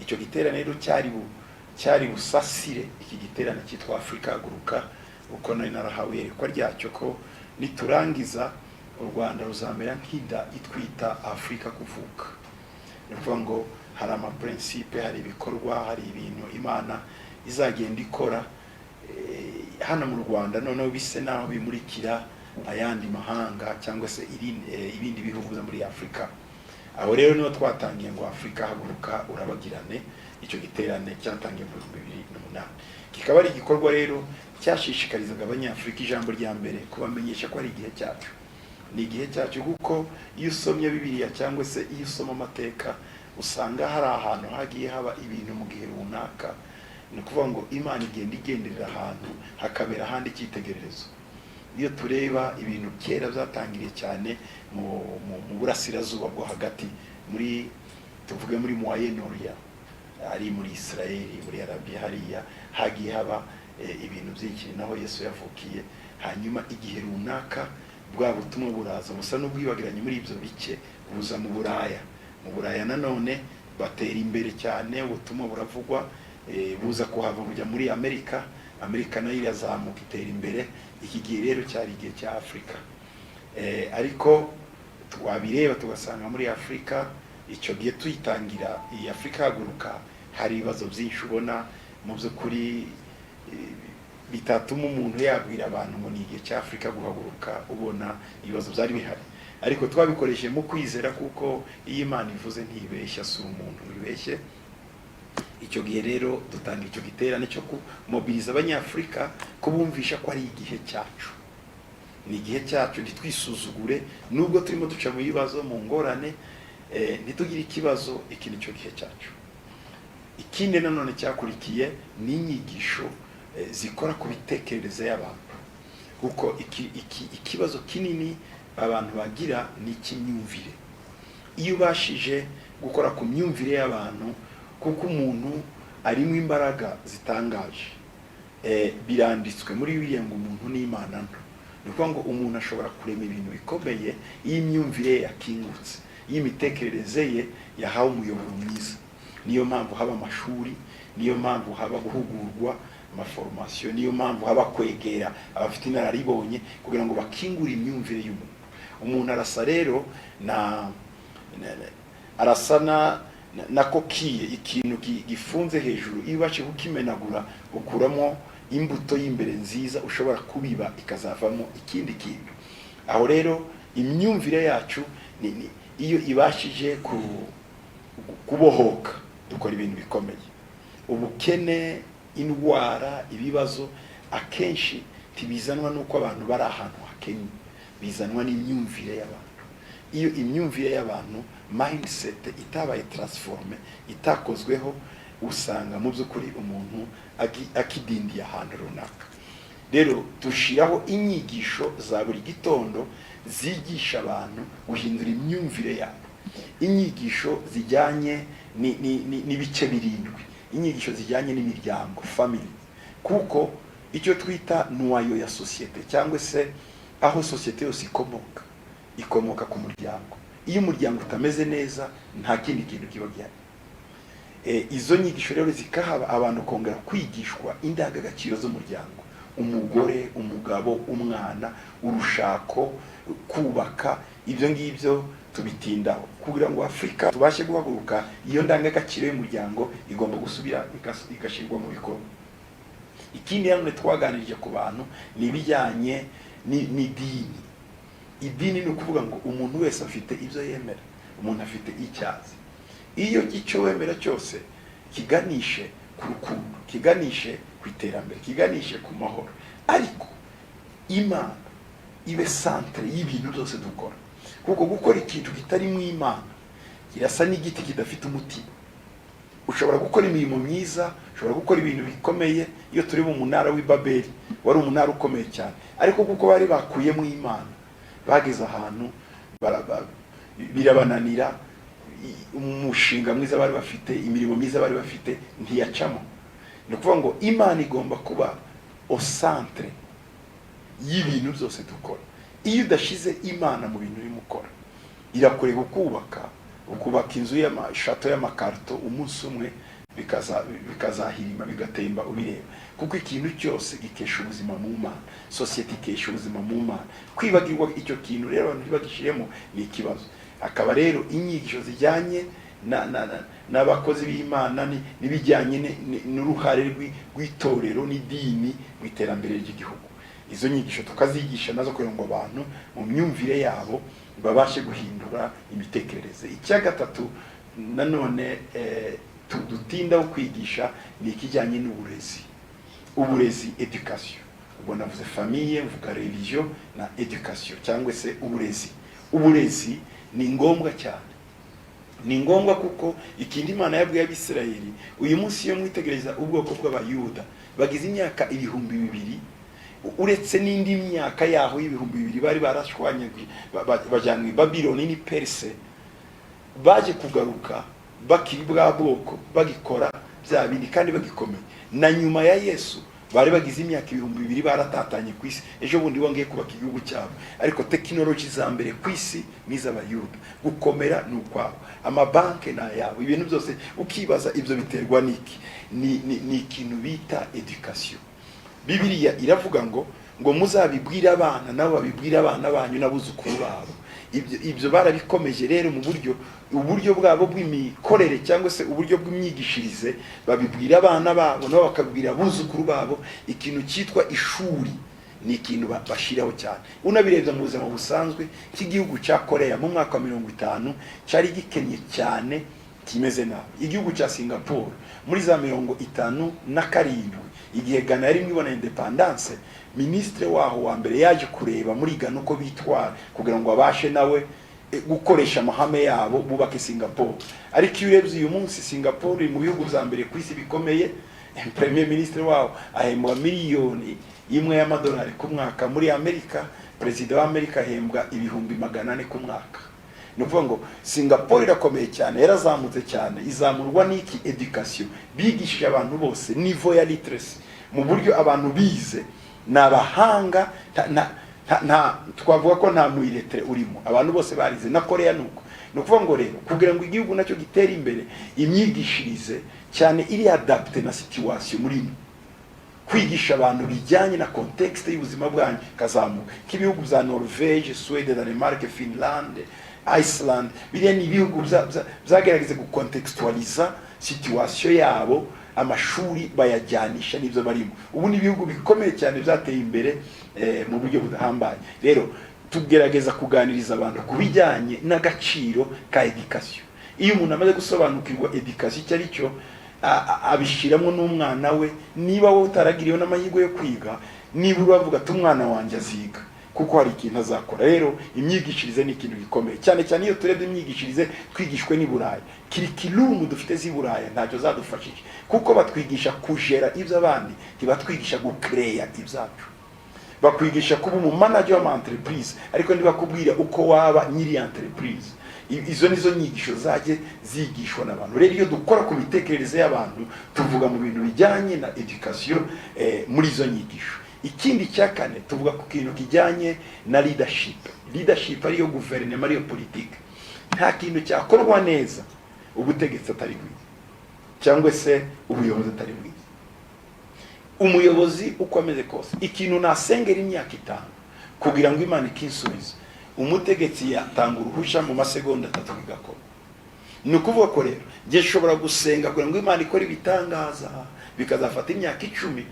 icyo giterane rero cyari busasire iki giterane cyitwa Afrika Haguruka, uko nari narahawe yerekwa ryacyo ko niturangiza u Rwanda ruzamera nk'ida itwita Afrika kuvuka. Ni ukuvuga ngo hari amaprincipe, hari ibikorwa, hari ibintu Imana izagenda ikora hano mu Rwanda, noneho bise naho bimurikira ayandi mahanga cyangwa se ibindi bihugu muri Afrika. Aho rero niho twatangiye ngo Afrika Haguruka urabagirane. Icyo giterane cyatangiye mu 2008, kikaba ari igikorwa rero cyashishikarizaga abanyafrika ijambo rya mbere kubamenyesha ko ari igihe cyacu. Ni igihe cyacu kuko iyo usomye Bibiliya cyangwa se iyo usoma amateka usanga hari ahantu hagiye haba ibintu mu gihe runaka. Ni ukuvuga ngo Imana igenda igenderera ahantu hakabera ahandi icyitegererezo. Iyo tureba ibintu kera byatangiriye cyane mu burasirazuba bwo hagati, muri tuvuge muri Moyen-Orient, ari muri Israeli, muri Arabia, hariya hagiye haba ibintu byinshi, naho Yesu yavukiye. Hanyuma igihe runaka bwa butumwa buraza busa n'ubwibagiranye muri ibyo bice, buza mu Buraya. Mu Buraya nanone batera imbere cyane, ubutumwa buravugwa, buza kuhava bujya muri Amerika. Amerika nayo irazamuka itera imbere. Iki gihe rero cyari igihe cya Afrika. Ariko twabireba tugasanga muri Afrika icyo gihe tuyitangira iyi Afrika Haguruka hari ibibazo byinshi ubona mu by'ukuri bitatuma umuntu yabwira abantu ngo ni igihe cya Afrika guhaguruka. Ubona ibibazo byari bihari, ariko twabikoresheje mu kwizera, kuko iyo Imana ivuze ntibeshya, si umuntu wibeshye. Icyo gihe rero dutanga icyo giterane cyo kumobiliza abanyafrika, kubumvisha ko ari igihe cyacu. Ni igihe cyacu, ntitwisuzugure nubwo turimo duca mu bibazo, mu ngorane, ntitugire ikibazo. Iki ni cyo gihe cyacu. Ikindi nanone cyakurikiye ni inyigisho zikora ku bitekerezo y'abantu, kuko ikibazo kinini abantu bagira ni icy'imyumvire. Iyo ubashije gukora ku myumvire y'abantu, kuko umuntu arimo imbaraga zitangaje, biranditswe muri Bibiliya ngo umuntu ni Imana nto. Ni ukuvuga ngo umuntu ashobora kurema ibintu bikomeye iyo imyumvire ye yakingutse, iyo imitekerereze ye yahawe umuyoboro mwiza. Niyo mpamvu haba amashuri, niyo mpamvu haba guhugurwa, amaformation, niyo mpamvu haba kwegera abafite inararibonye kugira ngo bakingure imyumvire y'umuntu. Umuntu arasa rero arasa na kokiye, ikintu gifunze hejuru. Iyo ubashe kukimenagura ukuramo imbuto y'imbere nziza, ushobora kubiba ikazavamo ikindi kintu. Aho rero imyumvire yacu iyo ibashije kubohoka, dukora ibintu bikomeye. Ubukene, indwara, ibibazo akenshi tibizanwa nuko abantu bari ahantu hakennye, bizanwa n'imyumvire y'abantu. Iyo imyumvire y'abantu, mindset, itabaye transforme, itakozweho, usanga mu by'ukuri umuntu akidindiye ahantu runaka. Rero dushiraho inyigisho za buri gitondo zigisha abantu guhindura imyumvire yabo. Inyigisho zijyanye n'ibice birindwi, inyigisho zijyanye n'imiryango, family, kuko icyo twita nuwayo ya societe, cyangwa se aho societe yose ikomoka ku muryango. Iyo umuryango utameze neza, nta kindi kintu kiba gihari. Izo nyigisho rero zikahaba abantu kongera kwigishwa indangagaciro z'umuryango: umugore, umugabo, umwana, urushako, kubaka. Ibyo ngibyo tubitindaho kugira ngo Afrika tubashe guhaguruka. Iyo ndangagaciro y'umuryango igomba gusubira igashirwa mu bikorwa. Ikindi namwe twaganirije ku bantu ni bijyanye n'idini. Idini ni ukuvuga ngo umuntu wese afite ibyo yemera, umuntu afite icyazi. Iyo icyo wemera cyose kiganishe ku rukundo, kiganishe ku iterambere, kiganishe ku mahoro, ariko Imana ibe centre y'ibintu byose dukora. Kuko gukora ikintu kitari mu Imana kirasa n'igiti kidafite umutima. Ushobora gukora imirimo myiza, ushobora gukora ibintu bikomeye. Iyo turi mu munara w'i Babeli, wari umunara ukomeye cyane, ariko kuko bari bakuye mu Imana, bageze ahantu birabananira. Umushinga mwiza bari bafite, imirimo myiza bari bafite ntiyacamo. Ni ukuvuga ngo Imana igomba kuba au centre y'ibintu byose dukora. Iyo udashize Imana mu bintu urimo ukora, irakureba ukubaka inzu y'amashato y'amakarto umunsi umwe, bikazahirima bigatemba ubireba, kuko ikintu cyose gikesha ubuzima mu Mana, society ikesha ubuzima mu Mana. Kwibagirwa icyo kintu rero abantu ntibagishiremo ni ikibazo. Akaba rero inyigisho zijyanye n'abakozi b'Imana n'ibijyanye n'uruhare rw'itorero n'idini mu iterambere ry'igihugu, izo nyigisho tukazigisha nazo kugira ngo abantu mu myumvire yabo babashe guhindura imitekerereze. Icya gatatu nanone dutinda kwigisha ni ikijyanye n'uburezi. Uburezi, education. Ubwo navuze famille, mvuga religion na education cyangwa se uburezi. Uburezi ni ngombwa cyane. Ni ngombwa kuko ikindi Imana yabwiye Abisirayeli, uyu munsi yo mwitegereza ubwoko bw'Abayuda bagize imyaka 2000, uretse n'indi myaka yaho y'ibihumbi 2000 bari barashwanyagwe bajyanwe Babiloni ni Perse, baje kugaruka bakiri bwa bwoko bagikora bya bindi kandi bagikomeye. Na nyuma ya Yesu bari bagize imyaka 2000 baratatanye ku isi, ejo bundi bongeye kubaka igihugu cyabo, ariko technology za mbere ku isi n'iz'Abayuda, gukomera n'ukwabo, amabanke na yabo, ibintu byose ukibaza ibyo biterwa niki. Ni ikintu bita education. Bibiliya iravuga ngo muzabibwira abana nabo babibwira abana banyu n'abuzukuru babo. Ibyo barabikomeje rero mu uburyo bwabo bw'imikorere cyangwa se uburyo bw'imyigishirize, babibwira abana babo nabo bakabwira abuzukuru babo. Ikintu cyitwa ishuri ni ikintu bashiraho cyane. Unabirebye mu buzima busanzwe cy'igihugu cya Korea mu mwaka wa 50 cyari gikenye cyane, kimeze nabi. Igihugu cya Singapore muri za 57 igihe Ghana yari mwibona independence, ministre waho wa mbere yaje kureba muri Ghana uko bitwara kugira ngo abashe nawe gukoresha amahame yabo bubake Singapore. Ariko iyo urebye uyu munsi Singapore mu bihugu bya mbere ku isi bikomeye, premier ministre waho ahembwa miliyoni imwe y'amadolari ku mwaka. Muri Amerika president wa Amerika ahembwa 400,000 ku mwaka. Nuvuga ngo Singapore irakomeye cyane, yarazamutse cyane. Izamurwa n'iki? Education. Bigishije abantu bose niveau ya literacy, mu buryo abantu bize n'abahanga, twavuga ko nta muiletre urimo, abantu bose barize. Na Korea nuko. Nukuvuga ngo rero kugira ngo igihugu nacyo gitera imbere, imyigishirize cyane iri adapte na situation murimo, kwigisha abantu bijyanye na context y'ubuzima bwanyu kazamuka. K'ibihugu za Norvège, Sweden, Denmark, Finland, Iceland, biriya ni ibihugu byagerageza gukontextualiza situation yabo, amashuri bayajyanisha n'ibyo barimo. Ubu ni ibihugu bikomeye cyane byateye imbere mu buryo budahambaye. Rero tugerageza kuganiriza abantu kubijyanye n'agaciro ka education. Iyo umuntu amaze gusobanukirwa education icyo ari cyo, abishiramo n'umwana we. Niba wowe utaragiriwe n'amahirwe yo kwiga, niba uravuga ati umwana wanjye aziga kuko hari ikintu azakora. Rero imyigishirize ni ikintu gikomeye cyane cyane. Iyo turebye imyigishirize twigishwe n'i Burayi, curriculum dufite z'i Burayi ntacyo zadufashije, kuko batwigisha kujera ibyo abandi, ntibatwigisha gucreya ibyacu. Bakwigisha kuba umu manager wa entreprise, ariko ntibakubwira uko waba nyiri entreprise. Izo nizo nyigisho zaje zigishwa n'abantu. Rero iyo dukora ku mitekerereze y'abantu, tuvuga mu bintu bijyanye na education muri izo nyigisho. Ikindi cya kane tuvuga ku kintu kijyanye na leadership. Leadership ariyo guverinoma, ariyo politike. Nta kintu cyakorwa neza ubutegetsi atari bwiza, cyangwa se ubuyobozi atari bwiza. Umuyobozi uko ameze kose, ikintu nasengera imyaka 5 kugira ngo Imana ikinsubize, umutegetsi yatanga uruhusha mu masegonda 3 bigakora. Ni ukuvuga ko rero ngiye nshobora gusenga kugira ngo Imana ikore ibitangaza, bikazafata imyaka 10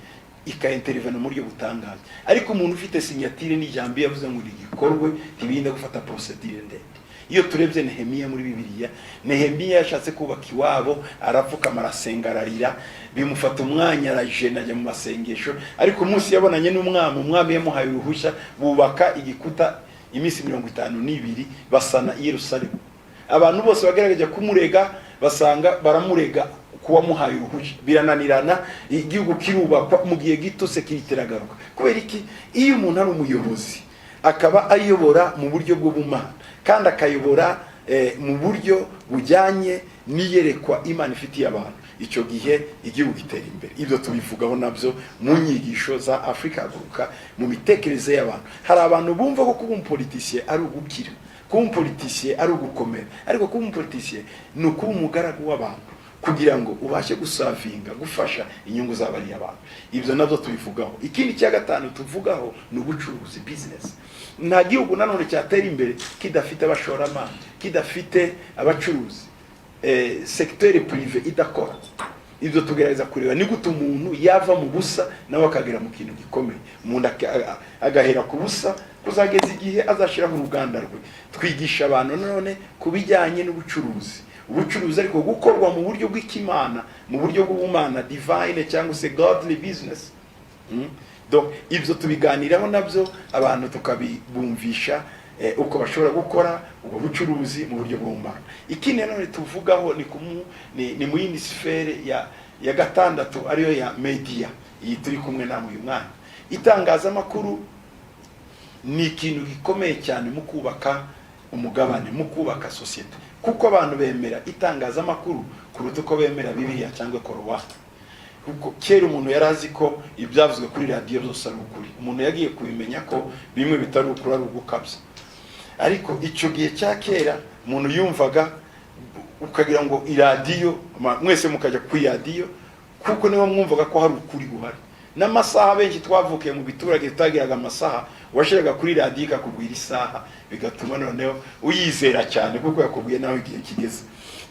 ikaintervene muri buryo butangaza. Ariko umuntu ufite signatire n'ijambo yavuze ngo igikorwe ntibinda gufata procedure ndende. Iyo turebye Nehemiya muri Bibiliya, Nehemiya yashatse kubaka iwabo, arapfuka marasenga ararira, bimufata umwanya arajena ajya mu masengesho. Ariko umunsi yabonanye umwami yamuhaye uruhushya, bubaka igikuta iminsi 52 basana Yerusalemu. Abantu bose bagerageje kumurega, basanga baramurega kuwa muhaye uruhushya, birananirana, igihugu kirubakwa mu gihe gito sekirite iragaruka. Kubera iki? Iyo umuntu ari umuyobozi akaba ayobora mu buryo bw'ubumana, kandi akayobora mu buryo bujyanye n'iyerekwa Imana ifitiye abantu, icyo gihe igihugu gitera imbere. Ibyo tubivugaho nabyo mu nyigisho za Afrika Haguruka, mu mitekerereze y'abantu. Hari abantu bumva ko kuba umupoliticiye ari ugukira, kuba umupoliticiye ari ugukomera, ariko kuba umupoliticiye ni ukuba umugaragu w'abantu, kugira ngo ubashe gusavinga gufasha inyungu z'abari abantu. Ibyo nabyo tubivugaho. Ikindi cya gatanu tuvugaho ni ubucuruzi, business. Nta gihugu nanone cyatera imbere kidafite abashoramari, kidafite abacuruzi, secteur privé idakora. Ibyo tugerageza kureba ni gute umuntu yava mu busa nawe akagera mu kintu gikomeye. Umuntu agahera ku busa kuzageza igihe azashiraho uruganda rwe. Twigisha abantu none kubijyanye n'ubucuruzi. Ubucuruzi ariko gukorwa mu buryo bw'ikimana, mu buryo bw'ubumana, divine cyangwa se godly business. Donc ibyo tubiganiraho nabyo abantu tukabibumvisha uko bashobora gukora ubwo bucuruzi mu buryo bw'ubumana. Ikindi none tuvugaho ni mu yindi sfere ya gatandatu ariyo ya media. Iyi turi kumwe namwe uyu mwanya. Itangazamakuru ni ikintu gikomeye cyane mu kubaka umugabane, mu kubaka societe, kuko abantu bemera itangazamakuru kuruta uko bemera Bibiliya cyangwa Korowani. Kuko kera umuntu yarazi ko ibyavuzwe kuri radio byose ari ukuri, umuntu yagiye kubimenya ko bimwe bitari ukuri ari ugukabya. Ariko icyo gihe cya kera umuntu yumvaga ukagira ngo iradiyo mwese mukajya ku radio kuko niho mwumvaga ko hari ukuri guhari. N'amasaha benshi twavukiye mu biturage tutagiraga amasaha, washiraga kuri radio ikakubwira isaha, bigatuma noneho uyizera cyane kuko yakubwiye naho igihe kigeze.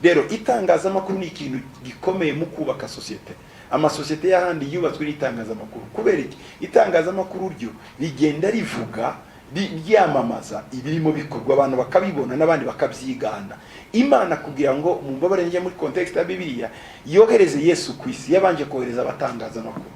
Rero itangazamakuru ni ikintu gikomeye mu kubaka societe. Amasosiyete y'ahandi yubatswe n'itangazamakuru. Kubera iki? Itangazamakuru ryo rigenda rivuga, ryamamaza ibirimo bikorwa, abantu bakabibona n'abandi bakabyigana. Imana kugira ngo mumbabare njye muri context ya Bibiliya yohereze Yesu ku isi, yabanje kohereza abatangazamakuru.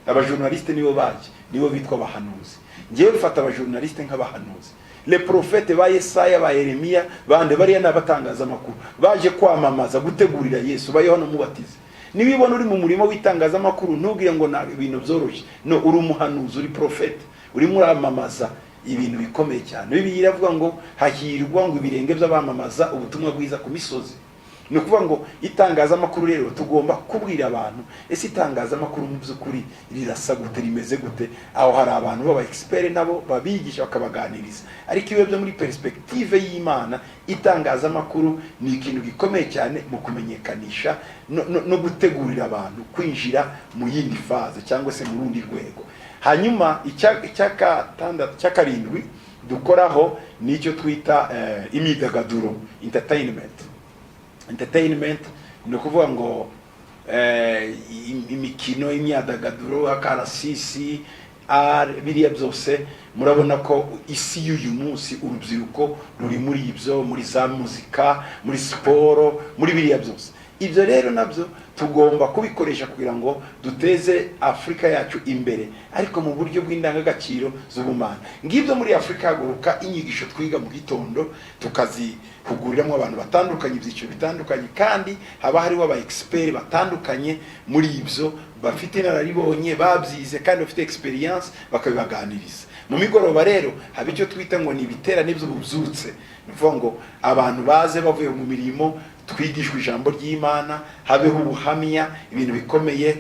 Abajournaliste nibo baje, nibo bitwa abahanuzi. Ngiye mfata abajournaliste nk'abahanuzi. Le prophète ba Yesaya, ba Yeremiya, bande bariya n'abatangazamakuru baje kwamamaza, gutegurira Yesu, ba Yohana Umubatizi. Nibibona uri mu murimo w'itangazamakuru ntugire ngo na ibintu byoroshye. No, uri umuhanuzi, uri prophète, uri muramamaza ibintu bikomeye cyane. Bibiliya iravuga ngo hahirwa ngo ibirenge by'abamamaza ubutumwa bwiza ku misozi. Ni ukuvuga ngo itangazamakuru rero tugomba kubwira abantu ese itangazamakuru mu by'ukuri rirasa gute, rimeze gute. Aho hari abantu baba expert nabo babigisha bakabaganiriza. Ariko iyo byo muri perspective y'Imana, itangazamakuru ni ikintu gikomeye cyane mu kumenyekanisha no gutegurira abantu kwinjira mu yindi faze cyangwa se mu rundi rwego. Hanyuma icyakarindwi dukoraho nicyo twita imyidagaduro, entertainment. Ni ukuvuga ngo imikino, imyidagaduro, akarasisi, biriya byose murabona ko isi y'uyu munsi urubyiruko ruri muri ibyo, muri za muzika, muri siporo, muri biriya byose. Ibyo rero nabyo tugomba kubikoresha kugira ngo duteze Afrika yacu imbere, ariko mu buryo bw'indangagaciro z'ubumana. Ngibyo muri Afrika Haguruka inyigisho twiga mu gitondo tukazihuguriramo abantu batandukanye, ibyiciro bitandukanye, kandi haba hariho aba expert batandukanye muri ibyo, bafite inararibonye, babyize kandi bafite experience, bakabibaganiriza. Mu migoroba rero haba icyo twita ngo ni ibiterane by'ububyutse. Ni ukuvuga ngo abantu baze bavuye mu mirimo, twigishwe ijambo ry'Imana, habeho ubuhamya, ibintu bikomeye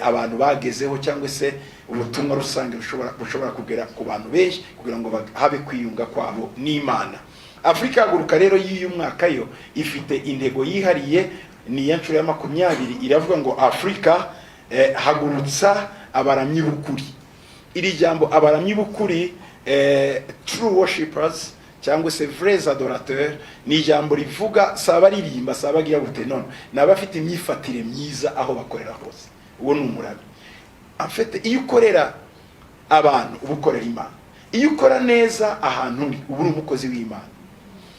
abantu bagezeho, cyangwa se ubutumwa rusange bushobora kugera ku bantu benshi kugira ngo habe kwiyunga kwabo n'Imana. Afrika Haguruka rero y'uyu mwaka yo ifite intego yihariye, ni ya nshuro ya 20. Iravuga ngo Afrika hagurutsa abaramyi b'ukuri. Iri jambo abaramyi b'ukuri, true worshipers cyangwa se vrais adorateurs, ni ijambo rivuga saba ririmba, saba gira gute, none nabafite imyifatire myiza aho bakorera hose. Uwo ni umurabi. En fait, iyo ukorera abantu ubukorera Imana. Iyo ukora neza ahantu uri ubu uri umukozi w'Imana.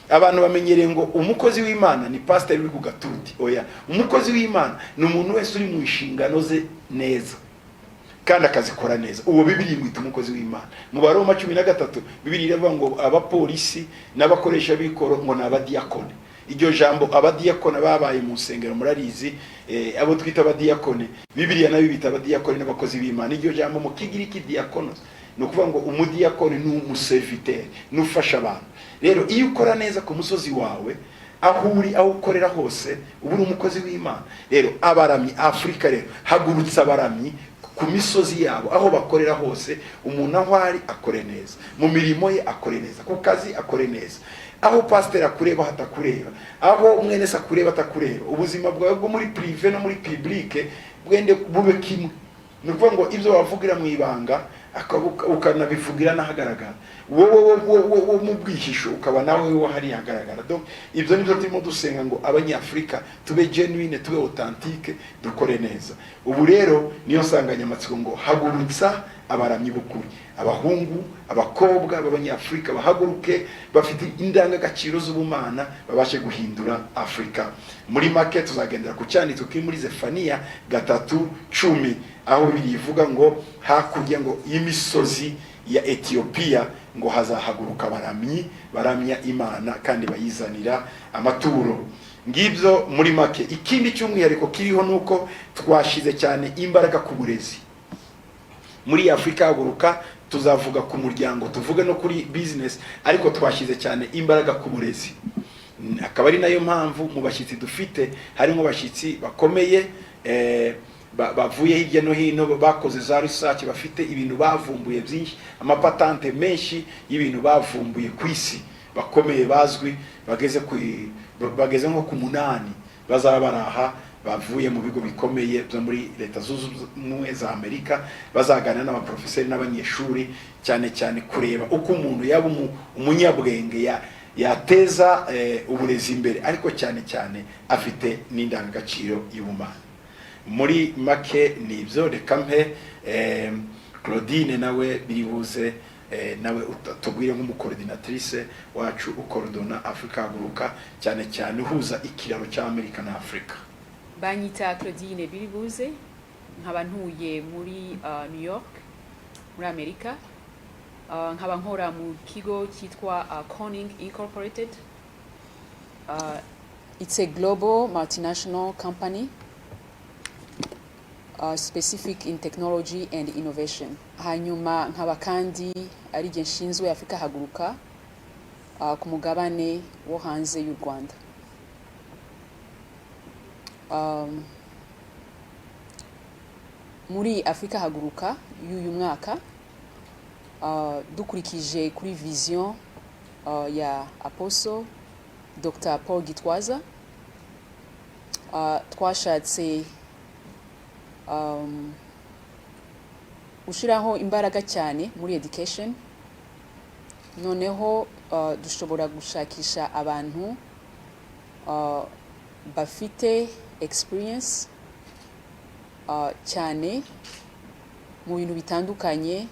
Abantu bamenyereye ngo umukozi w'Imana ni pastor uri ku gatuti. Oya, umukozi w'Imana ni umuntu wese uri mu inshingano ze neza kandi akazikora neza. Uwo Bibiliya imwita umukozi w'Imana. Mu Baroma 13 Bibiliya iravuga ngo abapolisi n'abakoresha bikoro ngo n'abadiakone. Iryo jambo abadiakone babaye mu nsengero murarizi, abo twita abadiakone, Bibiliya nayo bita abadiakone n'abakozi b'Imana. Iryo jambo mu Kigiriki diakonos, ni ukuvuga ngo umudiakone ni umuserviteur, nufasha abantu. Rero iyo ukora neza ku musozi wawe, aho uri, aho ukorera hose, ubu uri umukozi w'Imana. Rero abaramyi Afrika rero hagurutsa abaramyi ku misozi yabo, aho bakorera hose, umuntu aho ari akore neza, mu mirimo ye akore neza, ku kazi akore neza. aho pasiteri akureba hatakureba, aho mwene se akureba atakureba, ubuzima bwawe bwo muri prive no muri publique bwende bube kimwe. Ni ukuvuga ngo ibyo wavugira mu ibanga ukanabivugira n'ahagaragara, wowe mu bwihisho ukaba nawe wahari hagaragara. Donc ibyo nibyo turimo dusenga ngo abanyafrika tube genuine, tube authentique, dukore neza. Ubu rero niyo nsanganyamatsiko ngo hagurutsa abaramyi b'ukuri, abahungu abakobwa b'abanyafrika bahaguruke bafite indangagaciro z'ubumana, babashe guhindura Afrika. Muri make tuzagendera ku cyanditswe kiri muri Zefaniya 3:10 aho birivuga ngo hakurya ngo y'imisozi ya Ethiopia ngo hazahaguruka baramya Imana kandi bayizanira amaturo. Ngibyo muri make. Ikindi cy'umwihariko kiriho nuko twashize cyane imbaraga ku burezi muri Afrika. Haguruka tuzavuga ku muryango, tuvuge no kuri business, ariko twashize cyane imbaraga ku burezi. Akaba ari nayo mpamvu mu bashyitsi dufite harimo bashyitsi bakomeye bavuye hirya no hino, bakoze za research, bafite ibintu bavumbuye byinshi, amapatante menshi y'ibintu bavumbuye ku isi, bakomeye bazwi, bageze nko ku 8 bazaba baraha, bavuye mu bigo bikomeye byo muri Leta Zunze Ubumwe za Amerika, bazaganira n'abaprofeseri n'abanyeshuri cyane cyane kureba uko umuntu yaba umunyabwenge yateza uburezi imbere, ariko cyane cyane afite n'indangagaciro y'ubumana. Muri make nibyo. Reka mpe Claudine nawe biribuze nawe tubwire nk'umukoordinatrice wacu ukoordona Afrika Haguruka, cyane cyane uhuza ikiraro cya Amerika na Afrika. Banyita Claudine Biribuze, nkaba ntuye muri New York muri Amerika. Nkaba nkora mu kigo cyitwa Corning Incorporated. It's a global multinational company specific in technology and innovation. Hanyuma nkaba kandi ari je nshinzwe Afrika Haguruka ku mugabane wo hanze y'u Rwanda. Muri Afrika Haguruka y'uyu mwaka dukurikije kuri vision ya Apostle Dr. Paul Gitwaza, twashatse ushiraho imbaraga cyane muri education. Noneho dushobora gushakisha abantu bafite experience cyane mu bintu bitandukanye,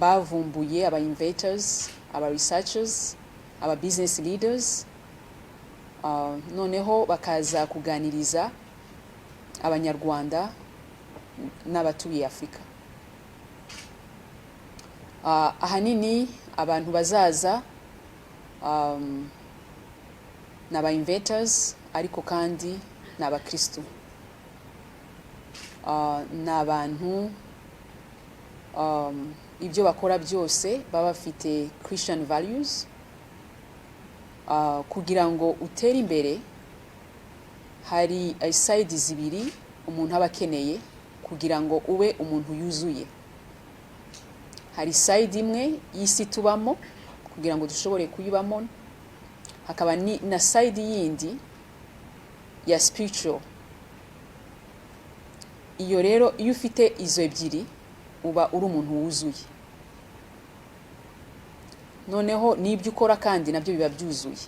bavumbuye, aba innovators, aba researchers, aba business leaders. Noneho bakaza kuganiriza abanyarwanda n'abatuye Afrika. Ahanini abantu bazaza n'aba innovators, ariko kandi n'aba Kristo. N'abantu ibyo bakora byose baba bafite Christian values. Kugira ngo utere imbere hari side zibiri umuntu aba akeneye kugira ngo ube umuntu yuzuye. Hari side imwe y'isi tubamo kugira ngo dushobore kuyibamo, hakaba na side yindi ya spiritual. Iyo rero iyo ufite izo ebyiri uba uri umuntu wuzuye. Noneho nibyo ukora kandi nabyo biba byuzuye.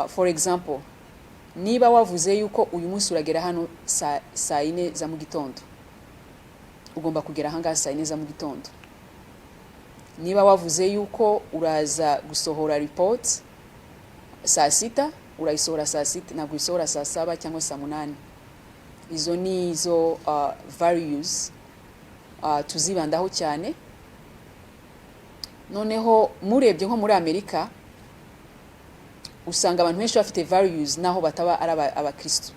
For example, niba wavuze yuko uyu munsi uragera hano saa 4 za mu gitondo, ugomba kugera hanga saa 4 za mu gitondo. Niba wavuze yuko uraza gusohora report saa 6, urayisohora saa 6, ntabwo isohora saa 7 cyangwa saa 8. Izo ni izo values tuzibandaho cyane. Noneho murebye nko muri Amerika usanga abantu benshi bafite values naho bataba ari abakristo,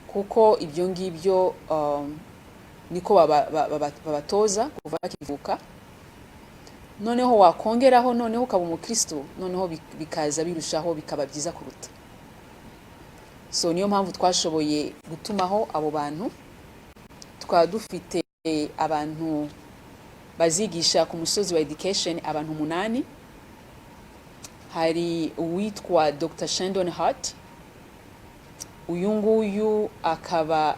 kuko ibyo ngibyo niko babatoza kuva kivuka. Noneho wakongeraho noneho ukaba umukristo, noneho bikaza birushaho bikaba byiza kuruta. So niyo mpamvu twashoboye gutumaho abo bantu, tukaba dufite abantu bazigisha ku musozi wa education abantu 8. Hari uwitwa Dr. Shandon Hart, uyu nguyu akaba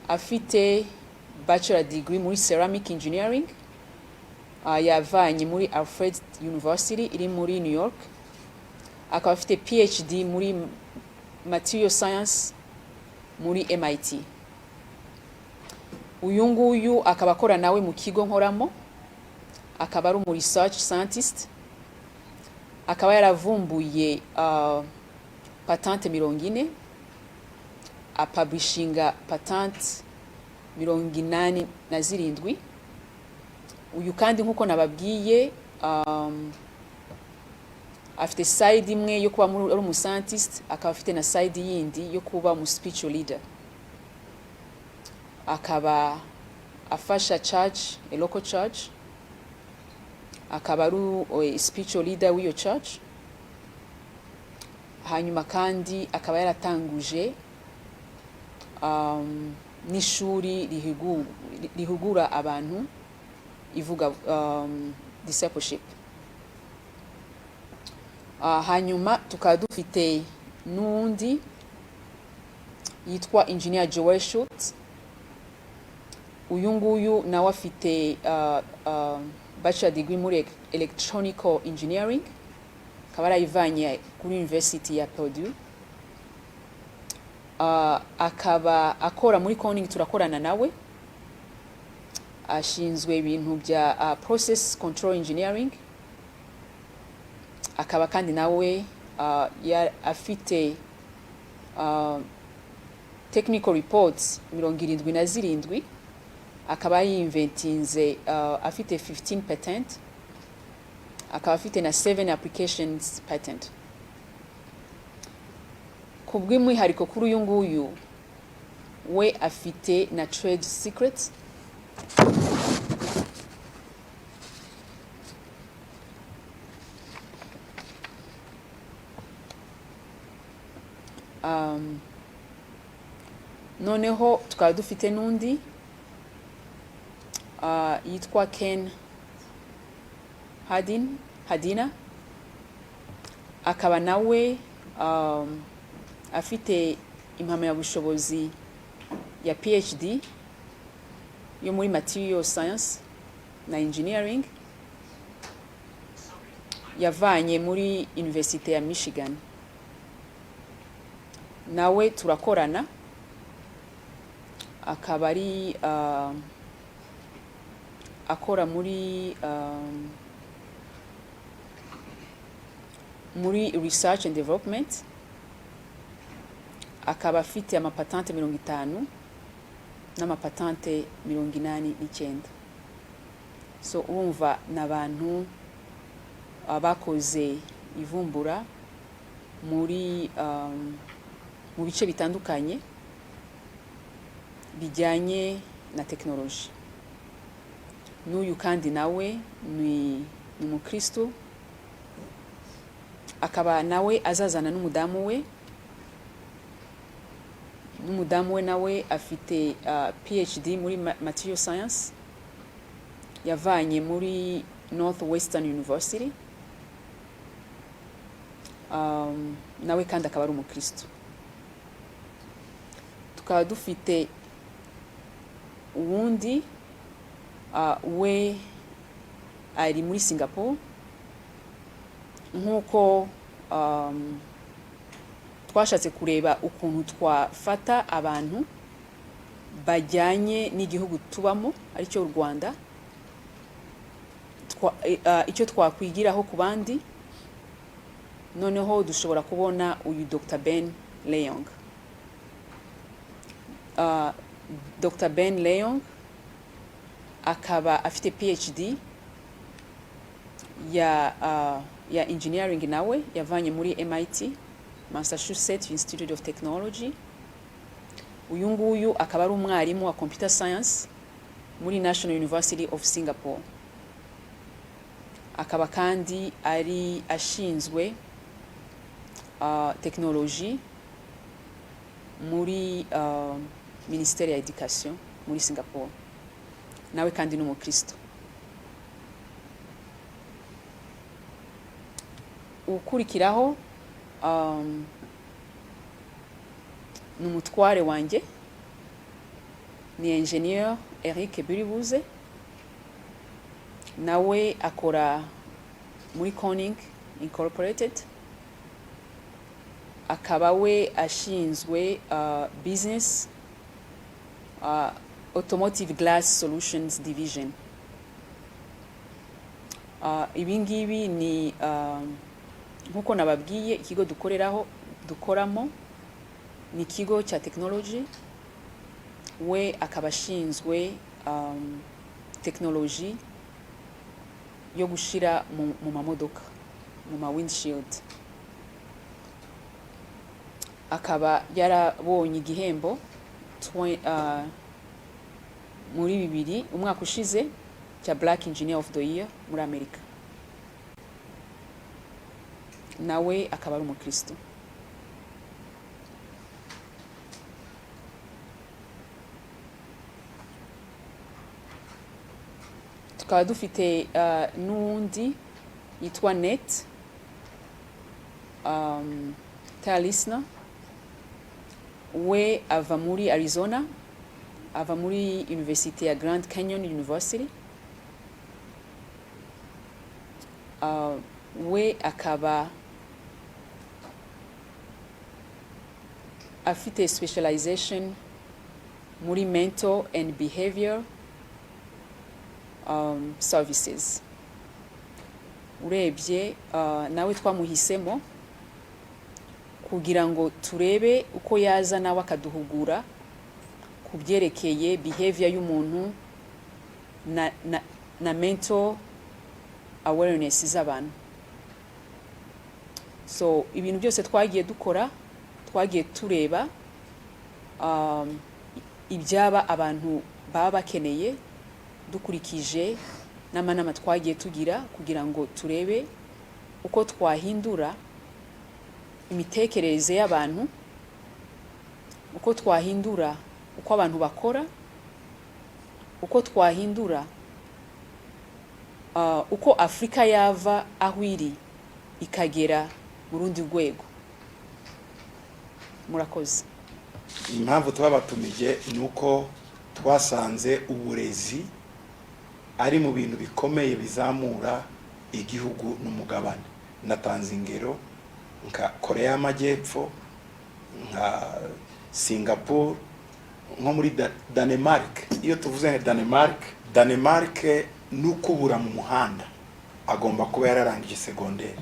afite bachelor degree muri ceramic engineering, yavanye muri Alfred University iri muri New York. Akaba afite PhD muri material science muri MIT. Uyu nguyu akaba akora nawe mu kigo nkoramo, akaba ari research scientist, akaba yaravumbuye patente 40, apublishinga patente 87. Uyu kandi nkuko nababwiye afite side imwe yo kuba ari umu scientist, akaba afite na side yindi yo kuba umu spiritual leader. Akaba afasha church, a local church, akaba ari spiritual leader w'iyo church. Hanyuma kandi akaba yaratanguje n'ishuri rihugura abantu ivuga discipleship. Hanyuma tukaba dufite n'undi yitwa Engineer Joel Schultz. Uyu nguyu nawe afite bachelor degree muri electronical engineering, akaba yarayivanye kuri University ya Purdue. Akaba akora muri Corning, turakorana nawe, ashinzwe ibintu bya process control engineering. Akaba kandi nawe afite technical reports 77, akaba yinventinze afite 15 patent, akaba afite na 7 applications patent. Kubw'umwihariko kuri uyu nguyu we afite na trade secrets. Noneho tukaba dufite n'undi yitwa Ken Hadina, akaba nawe afite impamyabushobozi ya PhD yo muri material science na engineering, yavanye muri University ya Michigan. Nawe turakorana, akaba ari akora muri research and development, akaba afite amapatente 50 n'amapatente 89. So urumva n'abantu abakoze ivumbura muri mu bice bitandukanye bijyanye na technology. N'uyu kandi nawe ni umukristo, akaba nawe azazana n'umudamu we nawe afite PhD muri material science, yavanye muri Northwestern University. Nawe kandi akaba ari umukristo. Tukaba dufite uwundi we ari muri Singapore. Nkuko twashatse kureba ukuntu twafata abantu bajyanye n'igihugu tubamo aricyo u Rwanda, icyo twakwigiraho ku bandi. Noneho dushobora kubona uyu Dr. Ben Leong. Dr. Ben Leong akaba afite PhD ya engineering, nawe yavanye muri MIT, Massachusetts Institute of Technology. Uyu nguyu akaba ari umwarimu wa computer science muri National University of Singapore. Akaba kandi ari ashinzwe technology muri Ministeri ya Education muri Singapore. nawe kandi n'umukristo. Ukurikiraho n'umutware wanjye ni engineer Eric Biribuze, nawe akora muri Corning Incorporated, akaba we ashinzwe business automotive glass solutions division. Ibingibi ni nkuko nababwiye ikigo dukoramo ni ikigo cya technology, we akaba ashinzwe technology yo gushira mu mamodoka, mu ma windshield. Akaba yarabonye igihembo muri umwaka ushize cya Black Engineer of the Year muri Amerika. Nawe akaba ari umukristo. Tukaba dufite n'undi yitwa Net Talisna, we ava muri Arizona, ava muri University ya Grand Canyon University. We akaba afite specialization muri mental and behavior services. Urebye nawe twamuhisemo kugira ngo turebe uko yaza nawe akaduhugura ku byerekeye behavior y'umuntu na mental awareness z'abantu. So ibintu byose twagiye dukora, twagiye tureba ibyaba abantu baba bakeneye dukurikije n'amanama twagiye tugira kugira ngo turebe uko twahindura imitekerereze y'abantu, uko twahindura uko abantu bakora, uko twahindura uko Afrika yava aho iri ikagera mu rundi rwego. Murakoze. Impamvu twabatumije ni uko twasanze uburezi ari mu bintu bikomeye bizamura igihugu n'umugabane. Natanze ingero nka Korea y'Amajyepfo, nka Singapore, nko muri Denmark. Iyo tuvuze Denmark n'ukubura mu muhanda agomba kuba yararangije secondaire.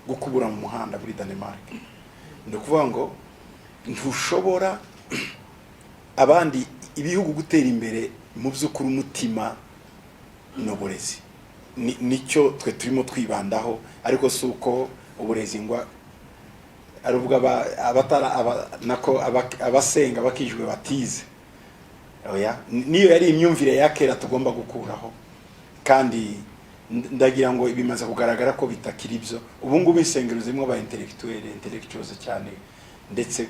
Gukubura mu muhanda muri Denmark ni ukuvuga ngo ntushobora abandi ibihugu gutera imbere mu by'ukuri umutima n'uburezi. Nicyo twe turimo twibandaho, ariko suko uburezi ngwa aruvuga nako abasenga bakijwe batize. Oya, niyo yari imyumvire ya kera tugomba gukuraho, kandi ndagira ngo ibimaze kugaragara ko bitakiri byo. Ubu ngubu insengero zimwe aba intellectuals cyane ndetse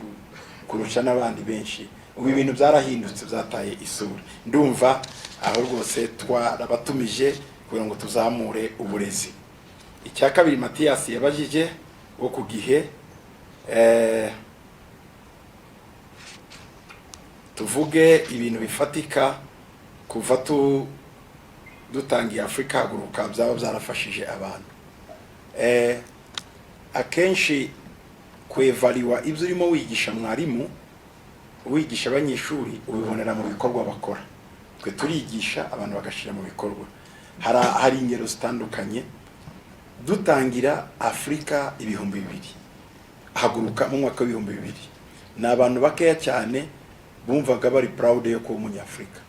kurusha n'abandi benshi. Ubu ibintu byarahindutse, byataye isura. Ndumva aho rwose twarabatumije kugira ngo tuzamure uburezi. Icya kabiri Mathias yabajije wo ku gihe tuvuge ibintu bifatika kuva dutangiye Afrika haguruka byaba byarafashije abantu. Akenshi kwevaliwa ibyo urimo wigisha mwarimu, wigisha abanyeshuri, ubibonera mu bikorwa bakora. Twe turigisha abantu bagashira mu bikorwa. Hari ingero zitandukanye. Dutangira Afrika 2000 haguruka mu mwaka wa 2000, na abantu bakeya cyane bumvaga bari proud yo kuba umunyafrika.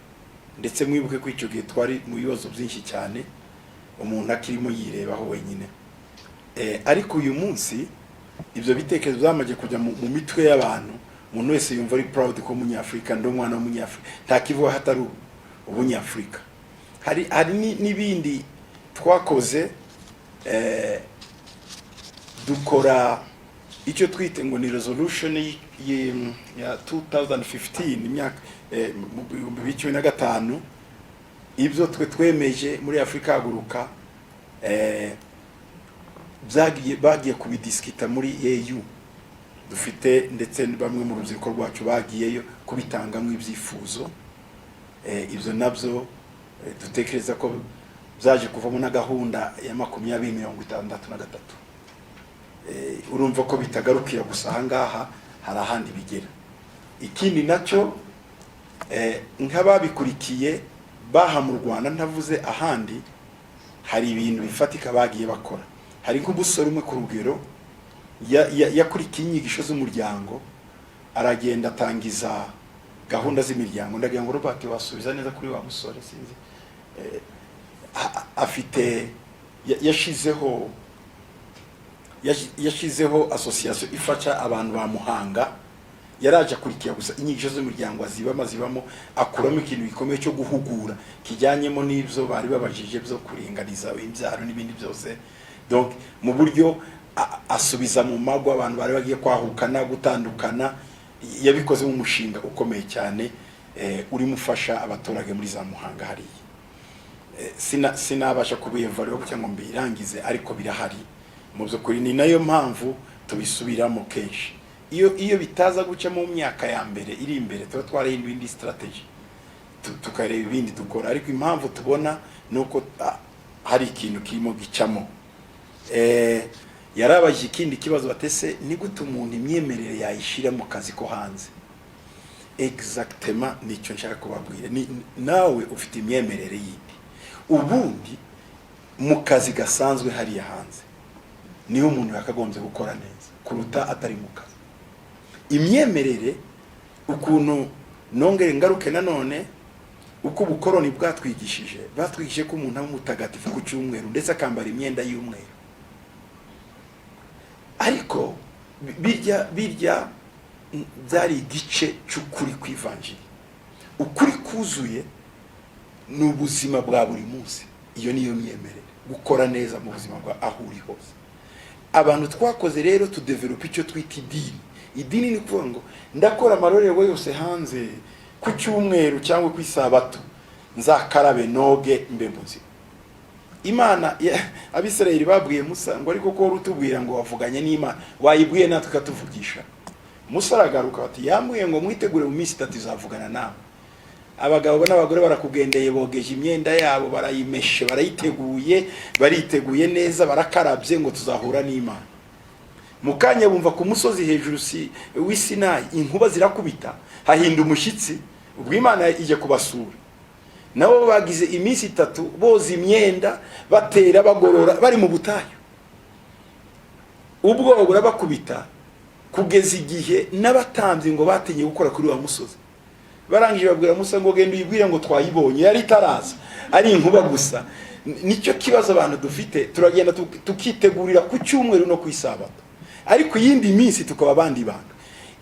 Ndetse mwibuke ko icyo gihe twari mu bibazo byinshi cyane, umuntu akirimo yirebaho wenyine. Ariko uyu munsi ibyo bitekerezo byamaje kujya mu mitwe y'abantu. Umuntu wese yumva ari proud ko umunyafrika, ndo mwana w'umunyafrika, ntakivuga hatari ubunyafrika. Hari n'ibindi twakoze. Dukora icyo twite ngo ni resolution ya 2015, imyaka 2015, ibyo twe twemeje muri Afrika Haguruka bagiye kubidiskita muri EU, dufite ndetse bamwe mu rubyiruko rwacu bagiyeyo kubitangamo ibyifuzo. Ibyo nabyo dutekereza ko byaje kuvamo na gahunda ya 2063. Urumva ko bitagarukira gusa ahangaha, hari ahandi bigera. Ikindi nacyo nk'ababikurikiye baha mu Rwanda, ntavuze ahandi, hari ibintu bifatika bagiye bakora. Hari nk'ubusore umwe ku rugero yakurikiye inyigisho z'umuryango, aragenda atangiza gahunda z'imiryango. Ndagira ngo Robert wasubiza neza kuri wa musore, sinzi afite yashizeho association ifasha abantu ba Muhanga. Yaraje akurikiye gusa inyigisho z'umuryango azibamo akuramo ikintu gikomeye cyo guhugura kijyanyemo n'ibyo bari babajije byo kuringaniza imbyaro n'ibindi byose. Donc mu buryo asubiza mu mago abantu bari bagiye kwahukana gutandukana, yabikoze mu mushinga ukomeye cyane uri mufasha abaturage muri za Muhanga hariya. Sinabasha kubiyevaluwa cyangwa mbirangize, ariko birahari mu by'ukuri. Ni nayo mpamvu tubisubiramo kenshi. Iyo bitaza guca mu myaka ya mbere iri imbere, tuba twarahinduye indi strategy tukareba ibindi dukora, ariko impamvu tubona nuko hari ikintu kirimo gicamo. Yarabaje ikindi kibazo batese, ni gute umuntu imyemerere yayishira mu kazi ko hanze. Exactement nicyo nshaka kubabwira. Nawe ufite imyemerere yindi, ubundi mu kazi gasanzwe hariya hanze niho umuntu yakagombye gukora neza kuruta atari mu kazi. Imyemerere ukuntu nongere ngaruke nanone uko ubukoroni batwigishije ko umuntu aba mutagatifu ku cyumweru ndetse akambara imyenda y'umweru. Ariko birya byari igice cy'ukuri kw'ivanjiri. Ukuri kuzuye ni ubuzima bwa buri munsi. Iyo niyo myemerere, gukora neza mu buzima bwa aho uri hose. Abantu twakoze rero tudevelop icyo twita idini. Idini ni kuvuga ngo ndakora amarorerwa yose hanze ku cyumweru cyangwa ku isabato, nzakarabe noge mbe muzima. Imana Abisirayeli babwiye Musa ngo ariko ko rutubwira ngo wavuganye n'Imana, wayibwiye natwe katuvugisha. Musa aragaruka ati yambwiye ngo mwitegure mu minsi 3 izavugana nawe. Abagabo n'abagore barakugendeye, bogeje imyenda yabo, barayimeshe, bariteguye neza, barakarabye ngo tuzahura n'Imana. Mukanya bumva ku musozi hejuru w'Isinayi inkuba zirakubita, hahinda umushyitsi, ubwo Imana ije kubasura. Nabo bagize iminsi 3 boza imyenda, batera bagorora, bari mu butayu. Ubwo burabakubita kugeza igihe n'abatambyi ngo batinye gukora kuri wa musozi. Barangije babwira Musa ngo genda uyibwire ngo twayibonye, yari itaraza, ari inkuba gusa. Nicyo kibazo abantu dufite, turagenda tukitegurira ku cyumweru no ku isabato, ariko yindi minsi tukaba abandi bantu.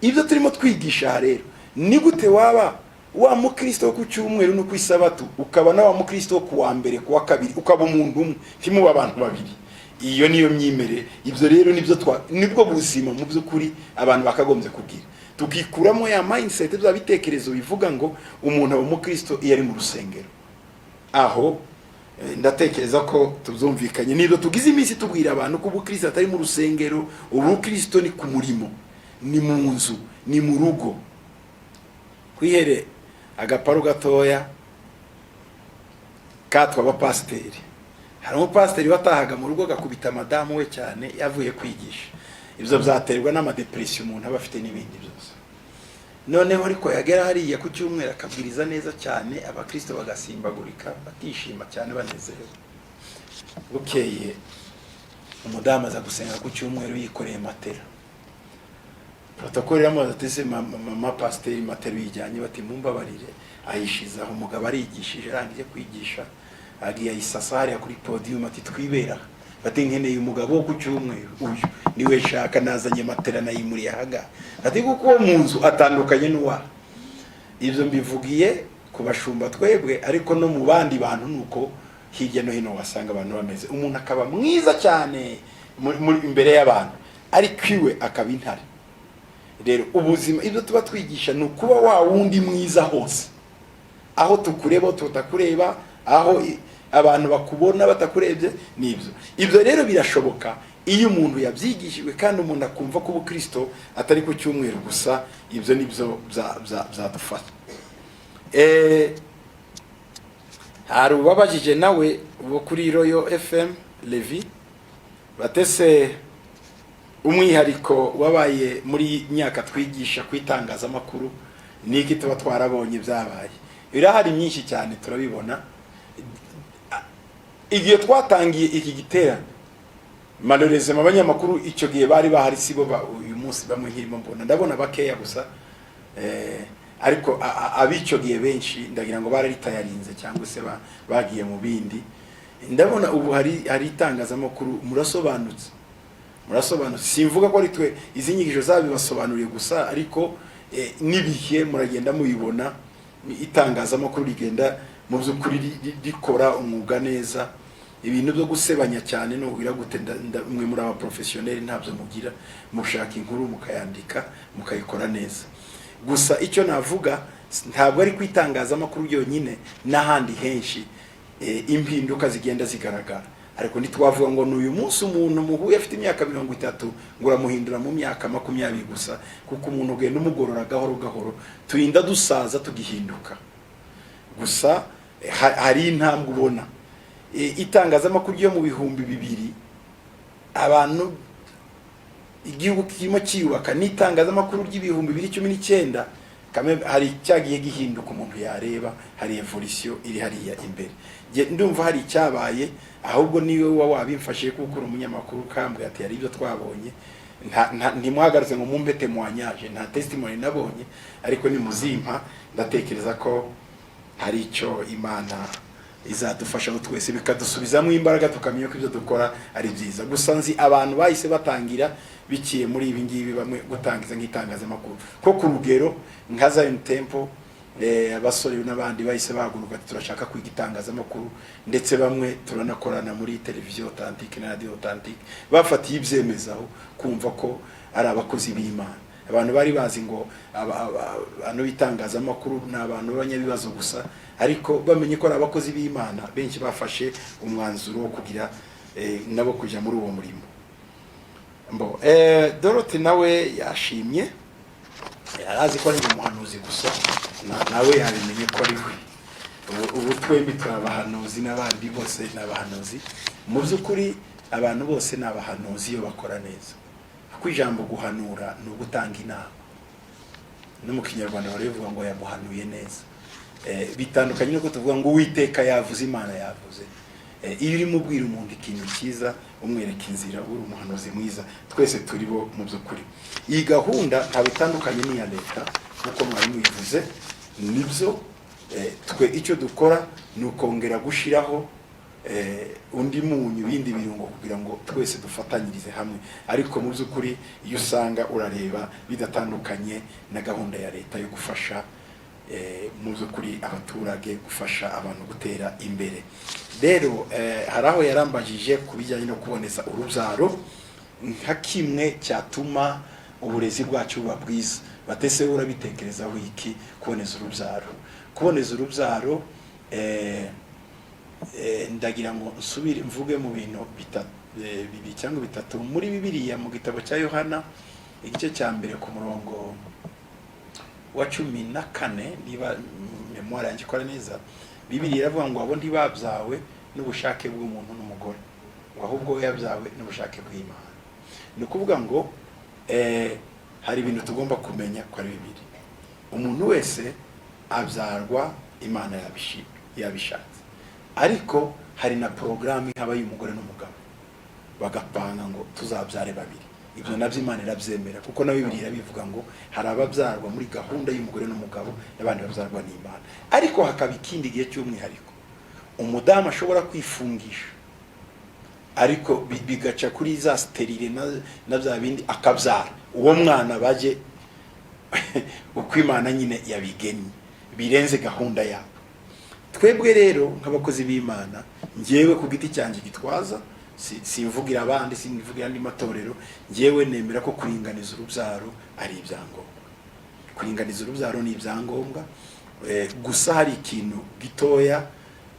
Ibyo turimo twigisha rero, ni gute waba wa mukristo ku cyumweru no ku isabato ukaba na wa mukristo ku wa mbere ku wa kabiri ukaba umuntu umwe, timuba abantu babiri. Iyo niyo myimere. Ibyo rero nibwo buzima mu by'ukuri abantu bakagombye kugira. Tukikuramo ya mindset bya bitekerezo bivuga ngo umuntu aba mukristo iyo ari mu rusengero. Aho ndatekereza ko tuzumvikanye. Nido tugize iminsi tubwira abantu ko ubukristo atari mu rusengero, ubukristo ni ku murimo, ni mu nzu, ni mu rugo. Kwihere agaparo gatoya katwa abapasiteri. Hari umupasiteri watahaga mu rugo gakubita madamu we cyane yavuye kwigisha. Ibyo byaterwa n'amadepression umuntu aba afite n'ibindi byose. Noneho ariko yagera hariya ku cyumweru akabwiriza neza cyane, abakristo bagasimbagurika, batishima cyane, banezerewe. Bukeye umudamu aza gusenga ku cyumweru yikoreye matera. Protokolera atese mama pasiteri matera yijyanye, bati mumbabarire, ayishizaho. Umugabo arigishije, arangije kwigisha, agiye ayisasare kuri podium ati twibera, bati nkeneye umugabo wo ku cyumweru, uyu niwe shaka, nazanye matera nayimuri yahaga, ati kuko mu nzu atandukanye n'uwa. Ibyo mbivugiye ku bashumba twebwe, ariko no mu bandi bantu nuko hirya no hino wasanga abantu bameze. Umuntu akaba mwiza cyane imbere y'abantu, ariko iwe akaba intare. Rero ubuzima ibyo tuba twigisha ni ukuba wa wundi mwiza hose, aho tukureba tutakureba, aho abantu bakubona batakurebye nibyo. Ibyo rero birashoboka iyo umuntu yabyigishijwe kandi umuntu akumva ko ubukristo atari ku cyumweru gusa. Ibyo nibyo byadufasha. Hari ubabajije nawe bo kuri Royal FM Levi batese umwihariko wabaye muri myaka twigisha kwitangazamakuru niki tuba twarabonye byabaye. Birahari myinshi cyane turabibona. Igihe twatangiye iki giterane malheureusement abanyamakuru icyo gihe bari bahari sibo uyu munsi bamwe nkirimo mbona ndabona bakeya gusa ariko abicyo gihe benshi ndagira ngo bararitayarinze cyangwa se bagiye mu bindi. Ndabona ubu hari itangazamakuru murasobanutse simvuga ko ari twe izi nyigisho zabibasobanuriye gusa, ariko nibihe muragenda mubibona itangazamakuru rigenda mu by'ukuri rikora umwuga neza. Ibintu byo gusebanya cyane no kugira gute mwe muri aba professionnel ntabyo mugira, mushaka inkuru mukayandika mukayikora neza. Gusa icyo navuga ntabwo ari kwitangazamakuru byonyine, n'ahandi henshi impinduka zigenda zigaragara. Ariko ntitwavuga ngo n'uyu munsi umuntu muhuye afite imyaka 30 ngo uramuhindura mu myaka 20 gusa, kuko umuntu ugenda umugorora gahoro gahoro turinda dusaza tugihinduka. Gusa hari intambwe ubona. Itangazamakuru yo mu bihumbi 2000 abantu igihugu kirimo kiyubaka, n'itangazamakuru ry'ibihumbi 2019 kame hari cyagiye gihinduka, umuntu yareba hari evolution iri hariya imbere. Ndumva hari cyabaye, ahubwo niwe wabimfashije kuko uri umunyamakuru kambwe ati hari ibyo twabonye. Ntimwagarutse ngo mumbete mwanyaje, nta testimony nabonye, ariko ni muzimpa ndatekereza ko hari icyo Imana izadufasha aho twese bikadusubizamo imbaraga tukamenya ko ibyo dukora ari byiza. Gusa nzi abantu bahise batangira bikiye muri ibi ngibi, bamwe gutangiza nk'itangazamakuru ko ku rugero nka Zion Temple, abasore n'abandi bahise bahaguruka turashaka kwiga itangazamakuru, ndetse bamwe turanakorana muri televiziyo authentique na radio authentique, bafatiye ibyemezaho kumva ko ari abakozi b'Imana. Abantu bari bazi ngo abantu bitangazamakuru n'abantu b'abanyabibazo gusa, ariko bamenye ko ari abakozi b'Imana. Benshi bafashe umwanzuro wo kugira nabo kujya muri uwo murimo. Dorothy nawe yashimye, yarazi ko ari umuhanuzi gusa, nawe yabimenye ko ari we. Ubu twembi turabahanuzi n'abandi bose n'abahanuzi. Mu by'ukuri abantu bose n'abahanuzi iyo bakora neza. Kuko ijambo guhanura no gutanga inama, no mu Kinyarwanda baravuga ngo yamuhanuye neza. Bitandukanye no kutuvuga ngo Uwiteka yavuze, Imana yavuze. Iyo uri mubwira umuntu ikintu cyiza umwereka inzira, uri umuhanuzi mwiza. Twese turi bo mu by'ukuri. Iyi gahunda nta bitandukanye n'iya leta kuko mwari muyivuze. Nibyo twe icyo dukora ni ukongera gushiraho undi munyu bindi birungo kugira ngo twese dufatanyirize hamwe. Ariko mu by'ukuri iyo usanga urareba bidatandukanye na gahunda ya leta yo gufasha mu by'ukuri abaturage, gufasha abantu gutera imbere. Rero hari aho yarambajije kubijyanye no kuboneza urubyaro nka kimwe cyatuma uburezi bwacu buba bwiza. Batese urabitekerezaho iki kuboneza urubyaro? Kuboneza urubyaro ndagira ngo nsubire mvuge mu bintu bibiri cyangwa bitatu muri Bibiliya, mu gitabo cya Yohana igice cya mbere ku murongo wa 14, niba memoire yanjye ikora neza. Bibiliya iravuga ngo abo ntibabyawe n'ubushake bw'umuntu n'umugore, ngo ahubwo yabyawe n'ubushake bw'Imana. Ni ukuvuga ngo hari ibintu tugomba kumenya ko ari bibiri. Umuntu wese abyarwa Imana yabishatse, ariko hari na programme haba y'umugore n'umugabo bagapanga ngo tuzabyare babiri. Ibyo nabyo Imana irabyemera kuko na Bibiliya irabivuga ngo hari ababyarwa muri gahunda y'umugore n'umugabo, n'abandi babyarwa n'Imana. Ariko hakaba ikindi gihe cy'umwihariko umudamu ashobora kwifungisha, ariko bigaca kuri za sterile na bya bindi akabyara uwo mwana baje uko Imana nyine yabigennye birenze gahunda yabo. Twebwe rero nk'abakozi b'Imana, ngewe ku giti cyanjye gitwaza, simvugira abandi, simvugira andi matorero, ngewe nemera ko kuringaniza urubyaro ari ibyangombwa. Kuringaniza urubyaro ni ibyangombwa. Gusa hari ikintu gitoya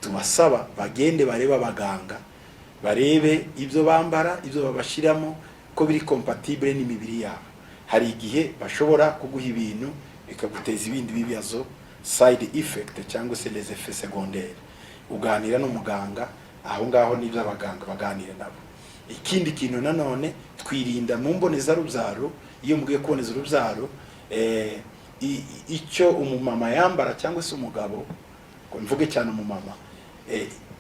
tubasaba bagende bareba abaganga barebe ibyo bambara ibyo babashiramo ko biri compatible n'imibiri yabo. Hari igihe bashobora kuguha ibintu bikaguteza ibindi bibazo, side effect cyangwa se les effets secondaires. Uganira n'umuganga aho ngaho n'ibyo abaganga baganira nabo. Ikindi kintu nanone twirinda mu mboneza rubyaro, iyo mugiye kuboneza urubyaro icyo umumama yambara cyangwa se umugabo, ko mvuge cyane umumama,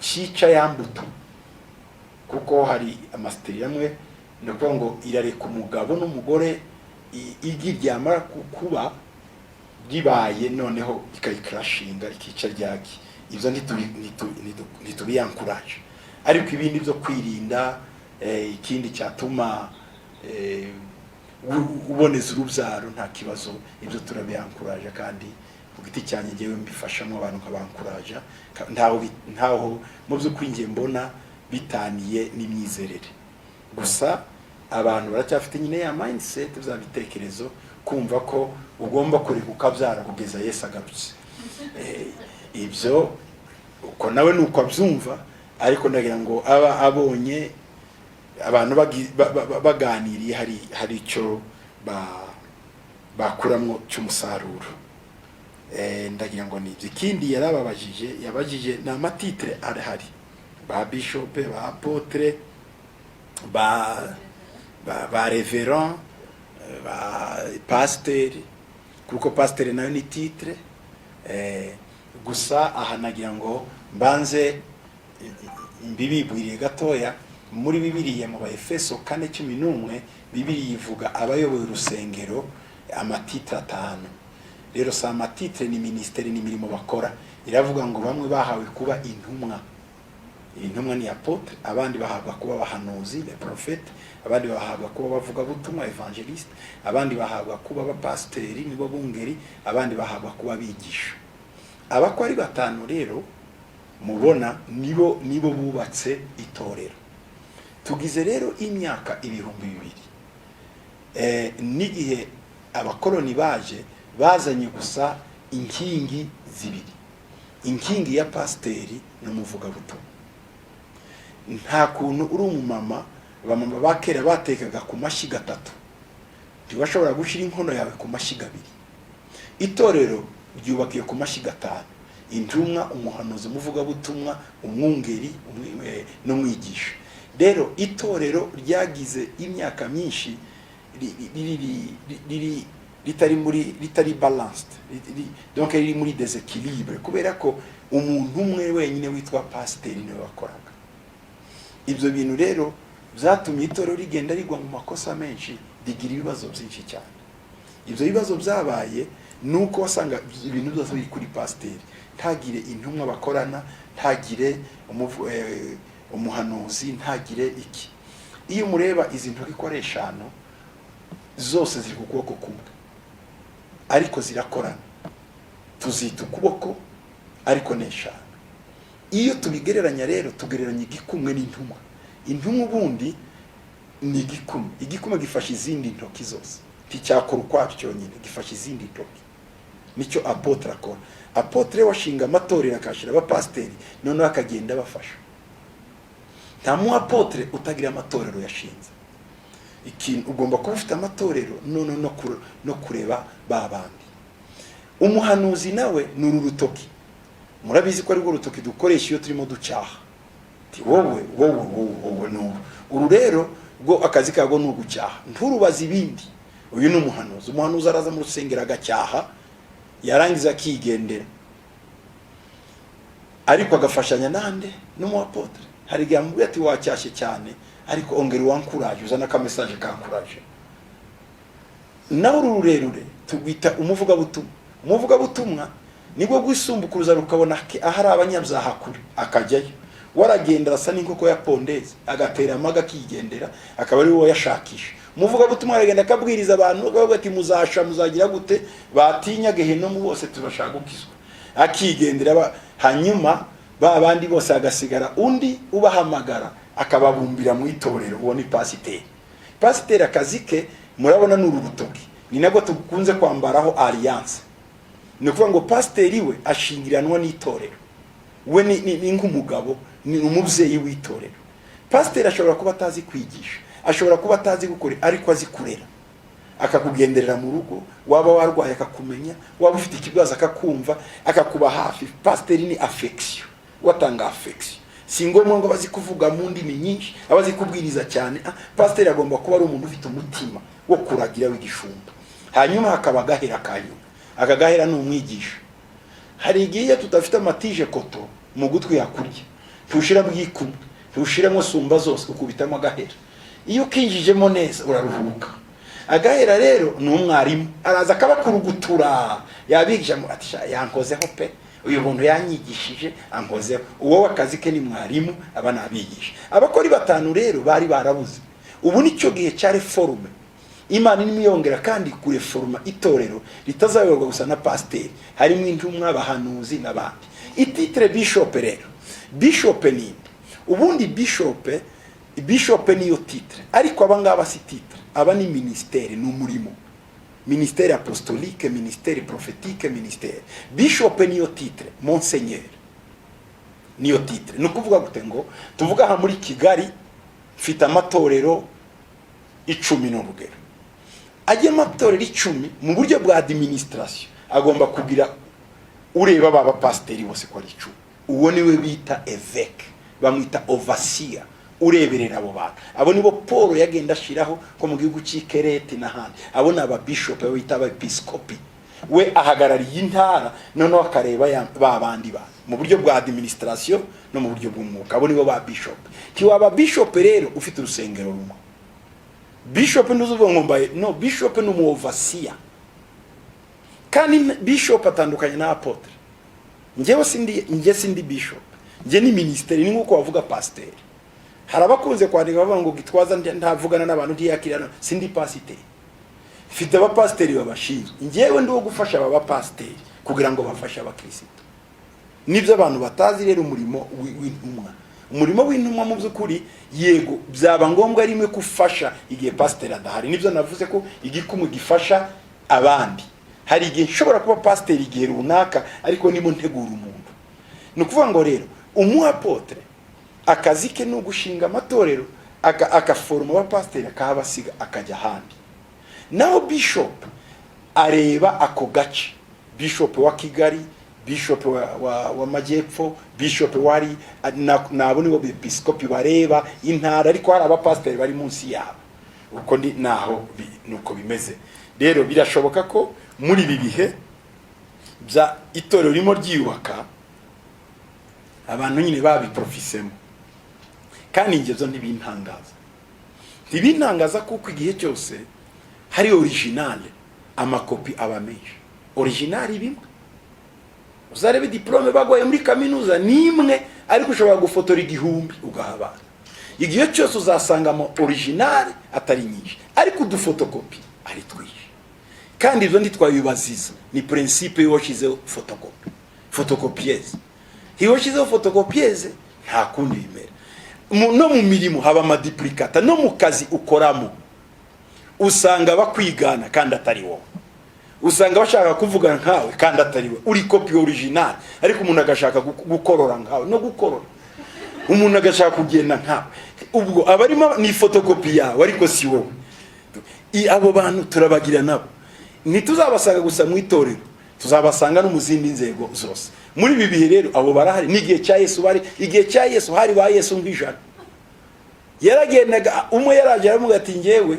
cica yambuto, kuko hari amasteri amwe nuko ngo irareka umugabo n'umugore igi ryamara kuba ribaye noneho ikayikrashinga ikica ryaki. Ibyo ntitubiyankuraje, ariko ibindi byo kwirinda ikindi cyatuma uboneza urubyaro nta kibazo, ibyo turabiyankuraje kandi ku giti cyanjye ngewe mbifashamo abantu nkabankuraje, ntaho mu byo kwingiye mbona bitaniye n'imyizerere. Gusa abantu baracyafite nyine ya mindset bya bitekerezo kumva ko ugomba kureka ukabyara kugeza Yesu agarutse. Ibyo uko nawe nuko abyumva, ariko ndagira ngo aba abonye abantu baganiriye hari icyo bakuramo cy'umusaruro. Ndagira ngo nibyo. Ikindi yabajije na amatitre arahari, ba bishop, ba apotre, ba reverend, ba pasteur, kuko pasteur nayo ni titre. Gusa aha nagira ngo mbanze mbibibwiriye gatoya. Muri Bibiliya mu Efeso 4:11 Bibiliya ivuga abayoboye urusengero amatitre 5. Rero sa amatitre ni ministeri n'imirimo bakora. Iravuga ngo bamwe bahawe kuba intumwa. Intumwa ni apotre, abandi bahabwa kuba abahanuzi, les prophètes, abandi bahabwa kuba bavuga butumwa, evangeliste, abandi bahabwa kuba abapasteri nibo bungeri, abandi bahabwa kuba abigisha. Abako ari 5 rero mubona nibo bubatse itorero. Tugize rero imyaka 2000 n'igihe abakoloni baje bazanye gusa inkingi zibiri. Inkingi ya pasteri n'umuvuga butumwa. Nta kuntu uri umumama, bamama bakera batekaga ku mashyiga 3, ntibashobora gushira inkono yawe ku mashyiga 2. Itorero ryubakiye ku mashyiga 5: intumwa, umuhanuzi, umuvuga butumwa, umwungeri n'umwigisha. Rero itorero ryagize imyaka myinshi ritari balanced, donc riri muri déséquilibre, kubera ko umuntu umwe wenyine witwa pasteri niwe wakoraga ibyo bintu. Rero byatumye itorero rigenda rigwa mu makosa menshi, rigira ibibazo byinshi cyane. Ibyo bibazo byabaye nuko wasanga ibintu byose biri kuri pasteri, ntagire intumwa bakorana, ntagire umuhanuzi, ntagire iki. Iyo mureba izi ntoki ikoresha zose ziri ku kuboko kumwe, ariko zirakorana, tuzita ukuboko ariko n'eshanu. Iyo tubigereranya rero tugereranya igikumwe n'intumwa. Intumwa ubundi ni igikumwe. Igikumwe gifasha izindi ntoki zose, nticyakora ukwabyo cyonyine, gifasha izindi ntoki. Nicyo apotre akora. Apotre washinga amatorero akashira abapasteri, none akagenda bafasha. Nta mu apotre utagira amatorero yashinze. Ikintu ugomba kuba ufite amatorero no kureba babandi. Umuhanuzi nawe ni urutoki. Murabizi ko ari rwo rutoki dukoresha iyo turimo ducyaha. Ti wowe no. Uru rero bwo akazi kago no gucyaha. Nturubaza ibindi. Uyu ni umuhanuzi. Umuhanuzi araza mu rusengero agacyaha, yarangiza akigendera. Ariko agafashanya nande n'umu apotre. Hari igihe amubwira ati wacyashye cyane, ariko ongera wankuraje, uzana ka message kankuraje. Naho rurerure tubita umuvuga butumwa. Umuvuga butumwa nibwo gwisumbukuruza rukabona ahari abanyabyaha kure akajyayo. Waragenda asa n'inkoko ya pondeze, agatera amaga kigendera, akaba ari wo yashakisha. Umuvuga butumwa aragenda akabwiriza abantu, akavuga ati muzagira gute, batinya geheno mu bose tubashaka gukizwa. Akigendera hanyuma babandi bose agasigara undi ubahamagara akababumbira mu itorero. Uwo ni pasiteri. Pasiteri akazike murabona n'uru rutoki, ni nabwo tukunze kwambaraho alliance. Ni kuvuga ngo pasiteri we ashingiranwa n'itorero. we ni nk'umugabo, ni umubyeyi w'itorero. Pasiteri ashobora kuba atazi kwigisha, ashobora kuba atazi gukora, ariko azi kurera, akakugenderera mu rugo, waba warwaye akakumenya, waba ufite ikibazo akakumva, akakuba hafi. Pasiteri ni affection, watanga affection. Si ngombwa ngo bazi kuvuga mu ndimi nyinshi, abazi kubwiriza cyane. Pasiteri agomba kuba ari umuntu ufite umutima wo kuragira w'igishumba. Hanyuma hakaba agahera kanyuma. Akagahera ni umwigisha. Hari igihe tutafite amatije koto mu gutwi yakurya, tushira bwikuma, tushiramo sumba zose, ukubitamo agahera. Iyo kinjijemo neza uraruhuka. Agahera rero ni umwarimu, araza akabakurugutura, yabigisha ati yankozeho pe, uyu muntu yanyigishije ankozeho. Uwo wakazi ke ni mwarimu, aba nabigisha. Abakori batanu rero bari barabuze. Ubu nicyo gihe cya reforme. Imana nimiyongera kandi kureforma itorero ritazayoborwa gusa na pasiteri, harimo intumwa, abahanuzi n'abandi. Ititre bishop rero, bishop ni ubundi bishop niyo titre, ariko abangaba si titre, aba ni ministère, ni umurimo. Ministère apostolique, ministère prophétique, ministère. Bishop niyo titre, monseigneur niyo titre. Nukuvuga gute ngo tuvuga aha muri Kigali mfite amatorero 10 n'urugero. Ajye amatorero 10 mu buryo bwa administration agomba kugira ureba baba pasiteri bose ko ari 10. Uwo niwe bita évêque, bamwita overseer, ureberera abo bantu. Abo nibo Paul yagenda ashiraho ko mu gihugu cy'Ikereti n'ahandi. Abo ni aba bishop bita aba episcopi. We ahagarariye intara, noneho akareba ba bandi ba mu buryo bwa administration no mu buryo bw'umwuka. Abo nibo ba bishop. Kiwaba bishop rero ufite urusengero rumwe. Bishop nduzuvuga ngombaye, no, bishop ni umuoverseer. Kandi bishop atandukanye na apotre. Nje sindi bishop. Nje ni ministeri, ni nkuko wavuga pasiteri. Harabakunze kwandika bavuga ngo Gitwaza ntavugana n'abantu ntiyakirana, sindi pasiteri. Fite aba pasiteri babashinzwe. Njewe ndi wo gufasha aba pasiteri kugira ngo bafashe abakristo. Nibyo abantu batazi rero umurimo w'intumwa. Umurimo w'intumwa mu by'ukuri yego byaba ngombwa rimwe kufasha igihe pasiteri adahari. Nibyo navuze ko igikumu gifasha abandi. Hari igihe nshobora kuba pasiteri igihe runaka, ariko nimo ntegura umuntu. Nukuvuga ngo rero umuapotre akazi ke no gushinga amatorero, akaforma wa pasiteri akahabasiga akajya handi. Naho bishop areba ako gace, bishop wa Kigali, bishop wa Majyepfo, bishop wari nabo nibo episcopi bareba intara, ariko hari aba pasiteri bari munsi yabo. Uko ndi naho nuko bimeze. Rero birashoboka ko muri ibi bihe bya itorero rimo ryiyubaka abantu nyine babiprofisemo, kandi ingezo ntibintangaza kuko igihe cyose hari original, amakopi aba menshi. Original bimwe uzarebe diplome bagoye muri kaminuza nimwe, ariko ushobora gufotora 1000 ugahabana. Igihe cyose uzasanga mo original atari nyinshi, ariko udufotokopi ari twishi. Kandi izo twayubaziza ni principe yoshizeho photocopy, photocopieze. Hiwoshizeho photocopieze nta kundi bimera. No mu mirimo haba amaduplicata, no mu kazi ukoramo usanga bakwigana kandi atari wowe. Usanga bashaka kuvuga nkawe kandi atari we. Uri copy original, ariko umuntu agashaka gukorora nkawe no gukorora. Umuntu agashaka kugenda nkawe. Ubwo abarimo ni photocopy yawe ariko si wowe. Abo bantu turabagira nabo. Ntituzabasanga gusa mu itorero, tuzabasanga no mu zindi nzego zose. Muri ibi bihe rero abo barahari. N'igihe cya Yesu bari, igihe cya Yesu hari ba Yesu nk'ijana. Yaragendaga umwe yaraje aramuga ati ngewe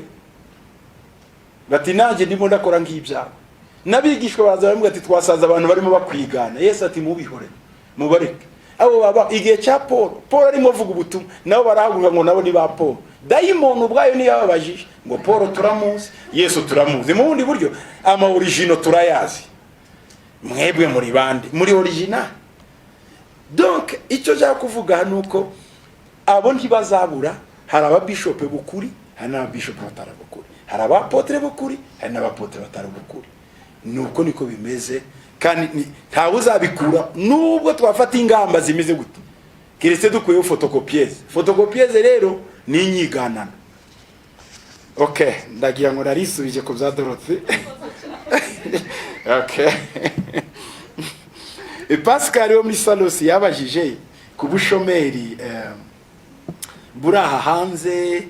bati nanjye ndimo ndakora nk'ibyawe. Nabigishwa baza baramuga ati twasaza abantu barimo bakwigana. Yesu ati mubihore mubareke. Abo baba igihe cya Paul arimo avuga ubutumwa, nabo barahaguruka ngo nabo ni ba Paul. Daimon ubwayo ni yababajije ngo Paul turamuzi, Yesu turamuzi. Mu bundi buryo ama original turayazi. Mwebwe muri bandi muri original. Donc icyo cya kuvuga nuko abo ntibazabura. Hari aba bishop bukuri, hari n'aba bishop batarabukuri, hari aba apotre bukuri, hari n'aba apotre batarabukuri. Nuko niko bimeze, kandi nta uzabikura nubwo twafata ingamba zimeze gute. Kiretse dukuye photocopieze rero ni inyiganana. Okay, ndagira ngo narisubije ku bya Dorothy. Okay. Pascal yo muri Salos yabajije ku bushomeri buri aha hanze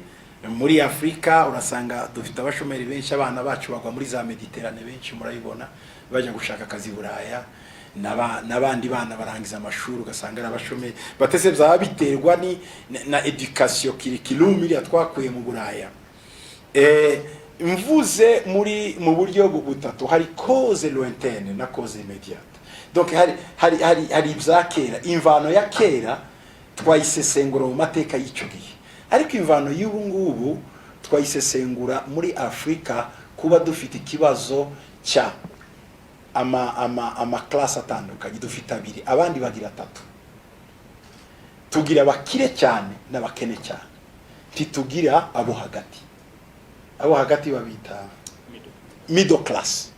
muri Afrika. Urasanga dufite abashomeri benshi, abana bacu bagwa muri za Mediterane benshi murayibona bajya gushaka akazi Buraya, n'abandi bana barangiza amashuri ugasanga ari abashomeri batese byaba biterwa ni na education curriculum iri twakuye mu Buraya. Mvuze mu buryo butatu, hari cause lointaine na cause immédiate. Donc hari ibyakera, imvano ya kera twayisesengura mu mateka y'icyo gihe, ariko imvano y'ubu ngubu twayisesengura muri Afrika kuba dufite ikibazo cya ama class atandukanye. Dufite abiri, abandi bagira atatu. Tugira abakire cyane n'abakene cyane, titugira abo hagati. Abo hagati babita middle class,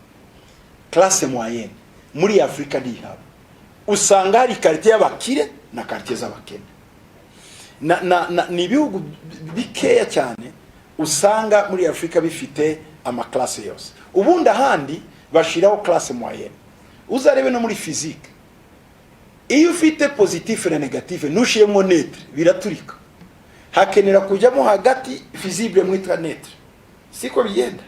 classe moyenne. Muri Afrika ndihaba usanga hari quartier y'abakire na quartier z'abakene. Ni bihugu bikeya cyane usanga muri Afrika bifite ama classe yose. Ubundi ahandi bashiraho classe moyenne. Uzarebe no muri physique, iyo ufite positif na negatif nushiyemo neutre biraturika, hakenera kujyamo hagati visible mwitwa neutre. Siko bigenda.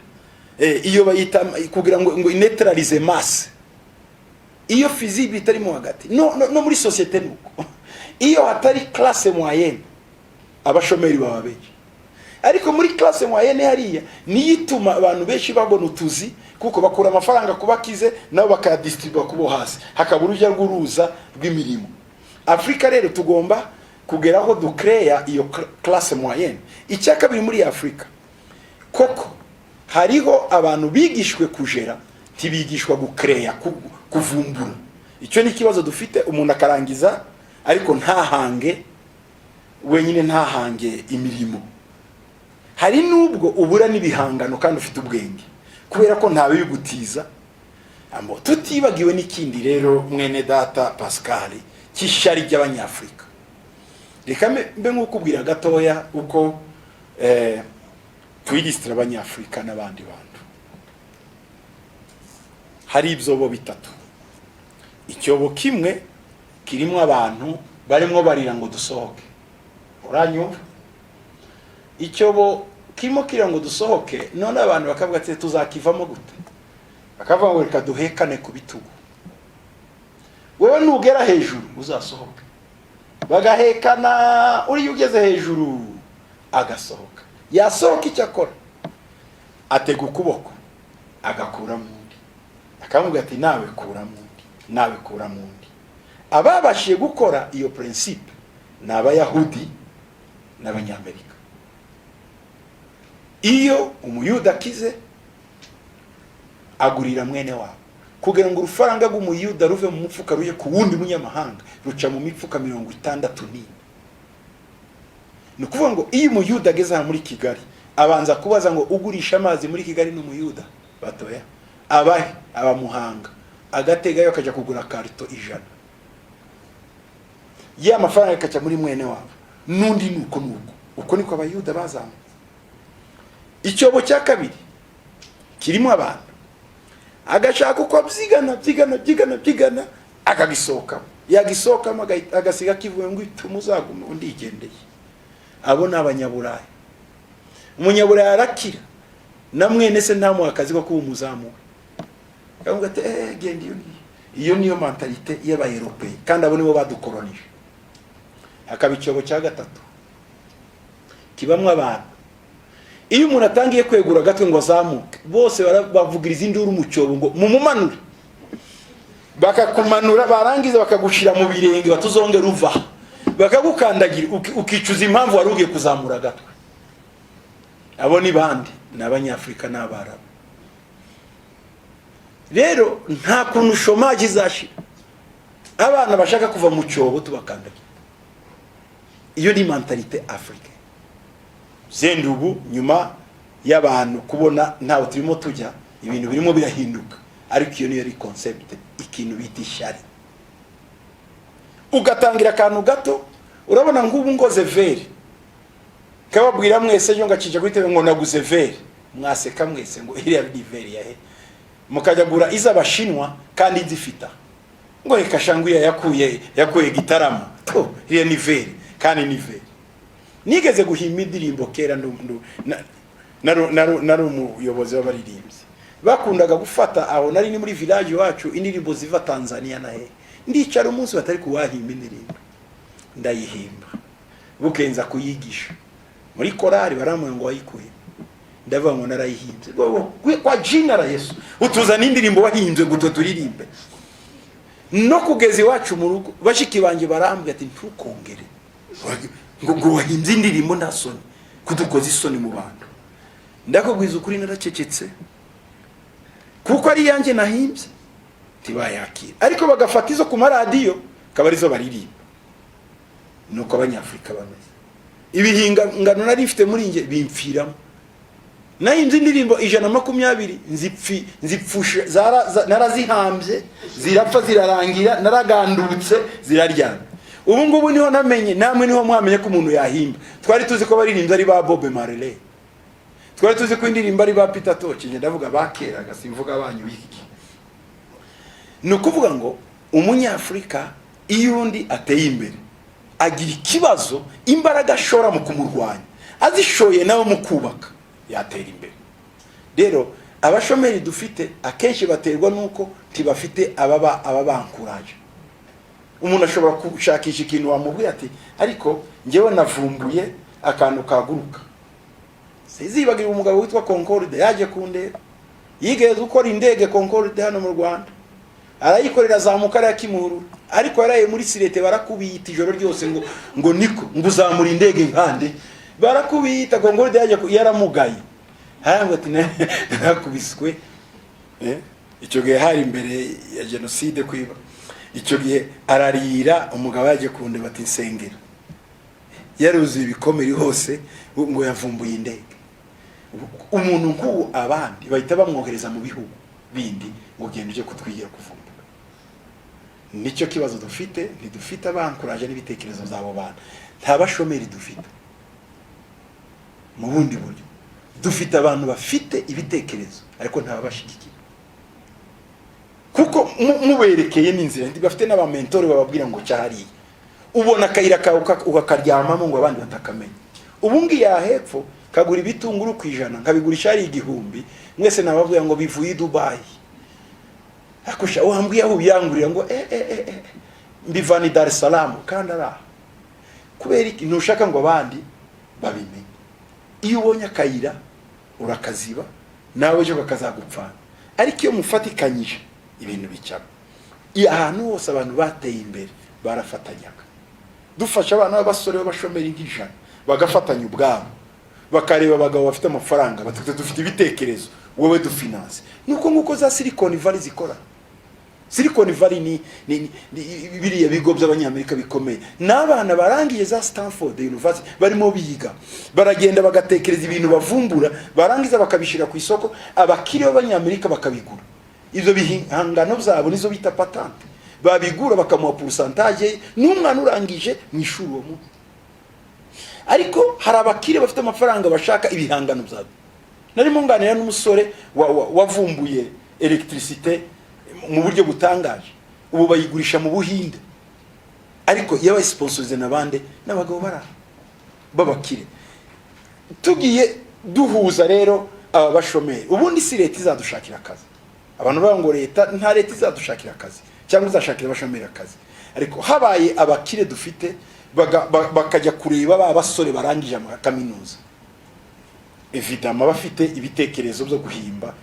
Iyo bayita kugira ngo neutralize masse. Iyo visible itarimo hagati. No muri societe nuko. Iyo hatari classe moyenne abashomeri baba benshi. Ariko muri classe moyenne hariya niyituma abantu benshi babona utuzi, kuko bakura amafaranga kubakize nabo bakadistribua kubo hasi, hakabura urujya rw'uruza rw'imirimo. Afrika rero tugomba kugeraho ducrea iyo classe moyenne. Icyaka biri muri Afrika koko hariho abantu bigishwe kujera, tibigishwa gucrea, kuvumbura. Icyo ni kibazo dufite. Umuntu akarangiza ariko ntahange wenyine, ntahange imirimo. Hari nubwo ubura n'ibihangano kandi ufite ubwenge, kubera ko ntabe bigutiza. Tutibagiwe n'ikindi rero mwene data Pascal cy'ishari ry'Abanyafrika. Reka mbe nk'ukubwira gatoya uko twigistra Abanyafrika n'abandi bantu. Hari ibyobo bitatu. Icyobo kimwe kirimo abantu barimo barira ngo dusohoke. Uranyumva? Icyobo kirimo kirira ngo dusohoke, none abantu bakavuga ati tuzakivamo gute? Bakavuga ngo reka duhekane ku bitugu. Wewe nugera hejuru uzasohoka. Bagahekana, uri ugeze hejuru agasohoka. Yasohoka icyakora atega ukuboko agakura mundi, akamubwira ati nawe kura mundi, nawe kura mundi. Ababashiye gukora iyo principe ni Abayahudi n'Abanyamerika. Iyo umuyuda akize agurira mwene wabo, kugira ngo urufaranga rw'umuyuda ruve mu mupfuka ruje ku wundi munyamahanga ruca mu mipfuka 64. Ni ukuvuga ngo iyo umuyuda ageze muri Kigali abanza kubaza ngo ugurisha amazi muri Kigali n'umuyuda batoya abahe, abamuhanga, agategayo akajya kugura karito 100. Ya mafaranga akaca muri mwene wabo, nundi nuko uko niko Abayuda bazamu. Icyobo cya kabiri kirimo abantu, agashaka uko byigana akagisohokamo. Yagisohokamo agasiga kivuye ngo itumuzagume undigendeye. Abo ni Abanyaburayi. Umunyaburayi arakira na mwene se ntamuha akazi ko kuba umuzamu. Kavuga ati genda iyo niyo mentalite y'Abaeuropei, kandi abo nibo badukolonije. Hakaba icyobo cya gatatu kibamwe abantu. Iyo umuntu atangiye kwegura gatwe ngo azamuke, bose bavugiriza induru mu cyobo ngo mumumanure. Bakakumanura barangiza bakagushira mu birenge batuzongera uva. Bakagukandagira ukicuza impamvu warugiye kuzamura gatwe. Abo ni bandi n'Abanyafrika n'Abarabu. Rero nta kuntu shomaji zashira. Abana bashaka kuva mu cyobo tubakandagira. Iyo ni mentalite Afrika. Zendubu nyuma y'abantu kubona ntawe turimo tujya, ibintu birimo birahinduka, ariko iyo niyo concept, ikintu bita ishari. Ugatangira akantu gato, urabona ngubu ngoze vere, kababwira mwese yo ngakije kwitebe ngo naguze vere, mwaseka mwese ngo iriya ni vere yahe, mukajya gura iza Abashinwa kandi izifita. ngo reka shanguya yakuye Gitarama to iriya ni veri kandi ni veri. Nigeze guhimba indirimbo kera nari umuyobozi w'abaririmbyi, bakundaga gufata aho nari ni muri village wacu indirimbo ziva Tanzania na he, ndicara umunsi batari kuwahimba indirimbo ndayihimba, bukenza kuyigisha muri korari baramwe ngo wayikuye, ndavuga ngo narayihimbye kwa jina la Yesu, utuzana indirimbo wahimbye guto turirimbe. No kugeza iwacu mu rugo bashiki banje barambye ati ntukongere ngo wahimbye indirimbo ndasoni kudukoza isoni mu bantu. Ndakubwiza ukuri naracecetse kuko ari yanjye nahimbye tibayakira, ariko bagafata izo ku maradiyo kabarizo baririmba. Nuko abanyafrika bameze ibihinga ngano nari mfite muri nge bimfiramo. Nahimbye indirimbo 120 nzipfusha narazihambye zirapfa zirarangira, naragandutse ziraryana. Ubu ngubu niho namenye, namwe niho mwamenye ko umuntu yahimba. Twari tuzi ko baririmbye ari ba Bob Marley, twari tuzi ko indirimbo ari ba Peter Tosh, nge ndavuga bakeraga simvuga abanyu biki. Nukuvuga ngo umunyafrika iyo undi ateye imbere agira ikibazo, imbaraga ashora mu kumurwanya, azishoye nawe mu kubaka yatera imbere. Rero abashomeri dufite akenshi baterwa nuko tibafite ababankuraje. Umuntu ashobora gushakisha ikintu wamubwiye ati ariko ngewe navumbuye akantu kaguruka. Sizibagira umugabo witwa Concorde yaje kundera, yigeze ukora indege Concorde hano mu Rwanda, arayikorera zamukara ya Kimihurura, ariko yaraye muri Sirete barakubita ijoro ryose ngo niko nguzamura indege nkande, barakubita Concorde yaje yaramugaye. Harango ati nakubiswe icyo gihe hari imbere ya genocide kwiba. Icyo gihe ararira umugabo yaje kunde bati nsengera, yaruzi ibikomeri hose ngo yavumbuye indege. Umuntu nk'uwo abandi bahita bamwohereza mu bihugu bindi ngo genda uje kutwigira kuvumbura. Nicyo kibazo dufite, ntidufite abankuraje n'ibitekerezo zabo bana. Nta bashomeri dufite mu bundi buryo, dufite abantu bafite ibitekerezo ariko nta bashigikira, kuko muberekeye n'inzira ndi bafite n'abamentori bababwira ngo cyahariye, ubona kayira ukakaryamamo ngo abandi batakamenya. Ubungi yahepfo kagura ibitunguru kwijana nkabigurisha ari 1000, mwese nabavuga ngo bivuye Dubai. Akusha uhambwiye aho byangurira ngo mbivani Dar es Salaam kandi ara kubera iki ntushaka ngo abandi babimenye. Iyo ubonye akayira urakaziba nawe cyo kakazagupfana, ariko iyo mufatikanyije ibintu bicaba. Ahantu hose abantu bateye imbere barafatanyaga. Dufasha abana b'abasore b'abashomeri nk'ijana bagafatanya ubwabo, bakareba abagabo bafite amafaranga batatu dufite ibitekerezo wowe dufinance. Nuko nguko za Silicon Valley zikora. Silicon Valley ni biriya bigo by'abanyamerika bikomeye, n'abana barangije za Stanford University barimo biga, baragenda bagatekereza ibintu bavumbura, barangiza bakabishira ku isoko, abakiri b'abanyamerika bakabigura. Izo bihangano byabo nizo bita patente, babigura bakamuha pourcentage n'umwana urangije mu ishuri uwo mu. Ariko hari abakire bafite amafaranga bashaka ibihangano byabo. Narimo nganira n'umusore wavumbuye electricité mu buryo butangaje, ubu bayigurisha mu Buhinde, ariko yabaye sponsorize nabande n'abagabo bara babakire. Tugiye duhuza rero aba bashomeri, ubundi si leta izadushakira akazi. Abantu bango leta nta leta izadushakira akazi cyangwa izashakira abashomeri akazi, ariko habaye abakire dufite bakajya kureba ba basore barangije ama kaminuza, evidama bafite ibitekerezo byo guhimba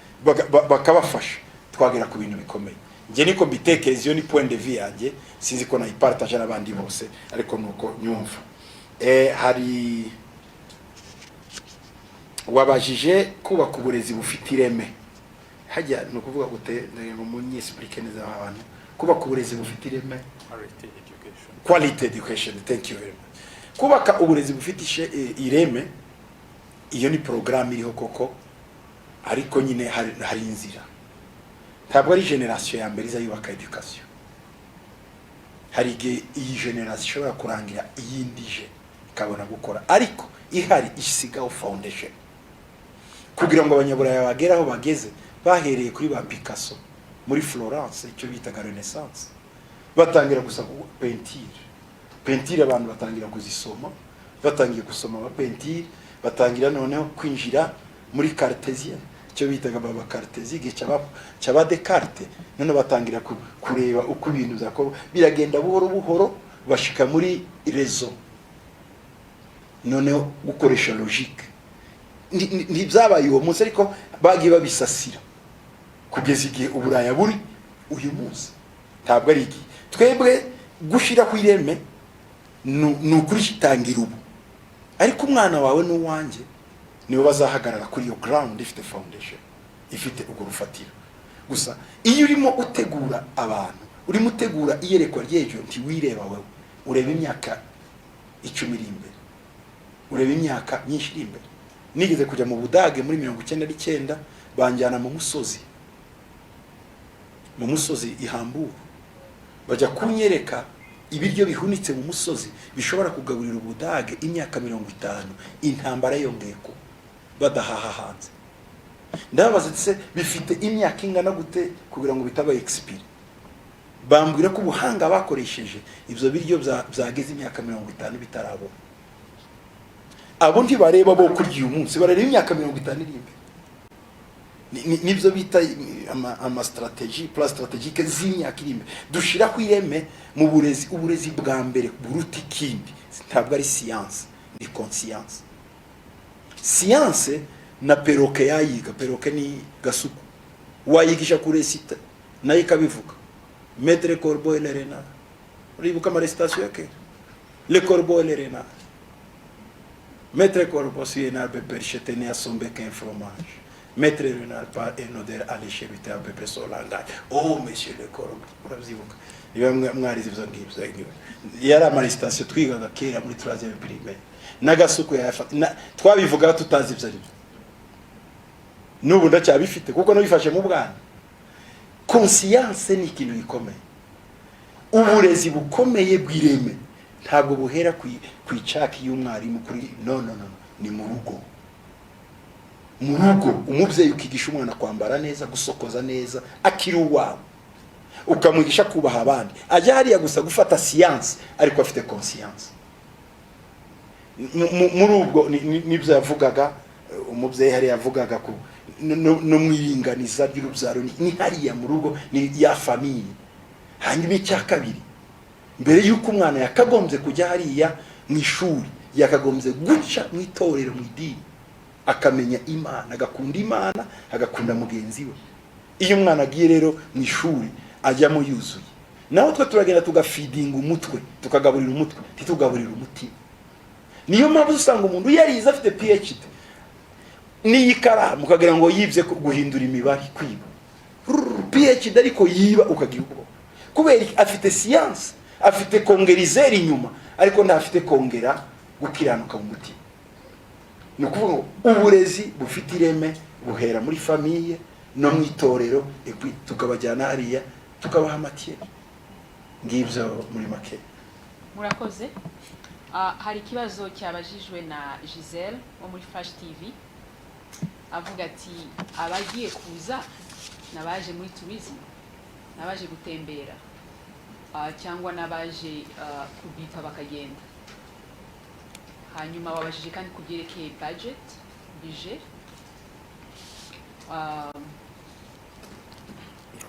bakabafasha twagera ku bintu bikomeye. Nge niko mbitekereza, iyo ni point de vue yanjye, sinzi ko nayipartage n'abandi bose, ariko nuko nyumva. Hari wabajije kubaka uburezi bufite ireme. Hajya no kuvuga gute ngo munyesplike neza abantu kubaka uburezi bufite ireme, quality education. Thank you very much. Kubaka uburezi bufite ireme, iyo ni program iriho koko, ariko nyine hari inzira. Ntabwo ari generation ya mbere izayubaka education. Hari iyi generation ishobora kurangira iyindi je ikabona gukora, ariko ihari isigaho foundation kugira ngo abanyaburaya bageraho bageze bahereye kuri ba Picasso muri Florence, icyo bitaga Renaissance, batangira gusa pentire abantu batangira kuzisoma, batangiye gusoma amapentire, batangira noneho kwinjira muri cartésien, icyo bitaga baba cartésie cyaba Descartes, none batangira kureba uko ibintu byako biragenda buhoro buhoro bashika muri raison, noneho gukoresha logique. Ntibyabaye uwo munsi, ariko bagiye babisasira kugeza igihe uburaya buri uyu munsi. Ntabwo ari iki twebwe gushira ku ireme nukuri kitangira ubu, ariko umwana wawe n'uwanjye niwe bazahagarara kuri iyo ground ifite foundation, ifite urwo rufatiro. Gusa iyo urimo utegura abantu, urimo utegura iyerekwa ry'ejo, ntiwireba wewe, ureba imyaka 10 iri imbere, ureba imyaka myinshi iri imbere. Nigeze kujya mu Budage muri 1999, banjyana mu musozi ihambura, bajya kunyereka ibiryo bihunitse mu musozi bishobora kugaburira Ubudage imyaka 50 intambara yongeye ko badahaha hanze. Ndabaza se bifite imyaka ingana gute kugira ngo bitaba expire? Bambwira ko ubuhanga bakoresheje ibyo biryo byageze imyaka 50 bitarabo. Abo ntibareba bo kurya uyu munsi, barareba imyaka 50 iri imbere. Nibyo bita ama strategie plus stratégique z'imyaka iri imbere. Dushira ku ireme mu uburezi bwa mbere buruta ikindi, ntabwo ari science, ni conscience. Science na peroke yayiga, peroke ni gasuku, wayigisha kuresita nayo ikabivuga. Maître Corbeau et le renard, uribuka amaresitation yake, le corbeau et le renard. Maître Corbeau sur un arbre perché tenait à son bec un fromage. Maître renard par un odeur alléchée lui à peu près son langage. Oh monsieur le corbeau, urazibuka. Niba mwarize ibyo ngibyo. Yari amaresitation twigaga kera muri 3e primaire. Nagasuku yafata twabivuga tutazi ibyo ari. Nubu ndacyabifite kuko nabifashe mu bwana. Conscience ni ikintu gikomeye. Uburezi bukomeye bw'ireme ntabwo buhera kwicaki y'umwarimu kuri no ni mu rugo. Mu rugo umubyeyi ukigisha umwana kwambara neza, gusokoza neza, akiri uwawe, ukamwigisha kubaha abandi. Ajya hariya gusa gufata science ariko afite conscience. Muri ubwo nibyo yavugaga umubyeyi hari yavugaga ko no mwiringaniza ry'urubyaro ni hariya mu rugo, ni ya famille. Hanyuma icya kabiri, mbere yuko umwana yakagombye kujya hariya mu ishuri, yakagombye guca mu itorero mu idini, akamenya Imana, agakunda Imana, agakunda mugenzi we. Iyo umwana agiye rero mu ishuri ajyamo yuzuye, naho twe turagenda tugafeedinga umutwe, tukagaburira umutwe, titugaburira umutima. Niyo mpamvu usanga umuntu yarize afite PhD ni ikaramu ukagira ngo yibye guhindura imibare, kwiba PhD ariko yiba ukagira ubwo, kubera afite science, afite kongerizeri inyuma, ariko ntafite kongera gukiranuka mu mutima. Ni ukuvuga ngo uburezi bufite ireme buhera muri famille no mu itorero, tukabajyana hariya tukabaha amatiere. Ngibyo muri make. Murakoze. Hari ikibazo cyabajijwe na Giselle wo muri Flash TV, avuga ati abagiye kuza nabaje muri tourism, nabaje gutembera, cyangwa nabaje kubita bakagenda. Hanyuma babajije kandi kubyerekeye budget.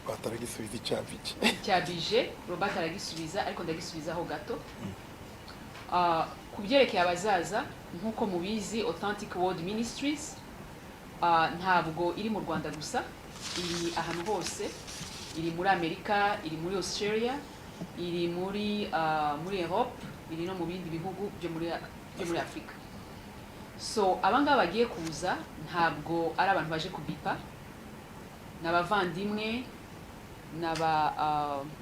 Robert aragisubiza cya budget, Robert aragisubiza ariko ndagisubizaho gato. Kubyerekeye abazaza, nkuko mubizi Authentic World Ministries ntabwo iri mu Rwanda gusa, iri ahantu hose, iri muri Amerika, iri muri Australia, iri muri Europe, iri no mu bindi bihugu byo muri Afrika. So abangaba bagiye kuza ntabwo ari abantu baje kubipa, n'abavandimwe,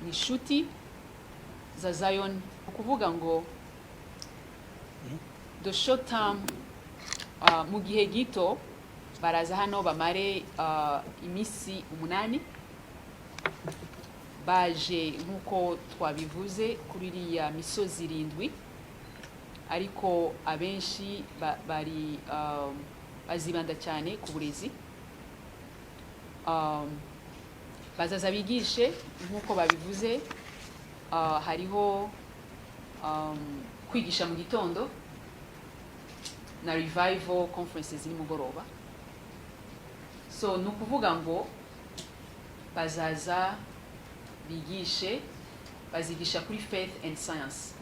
nishuti za Zion. Ukuvuga ngo the short term, mu gihe gito baraza hano bamare imisi 8, baje nkuko twabivuze kuri iriya misozi 7, ariko abenshi bari bazibanda cyane ku burezi. Bazaza bigishe nkuko babivuze hariho kwigisha mu gitondo na revival conferences nimugoroba. So ni ukuvuga ngo bazaza bigishe, bazigisha kuri faith and science.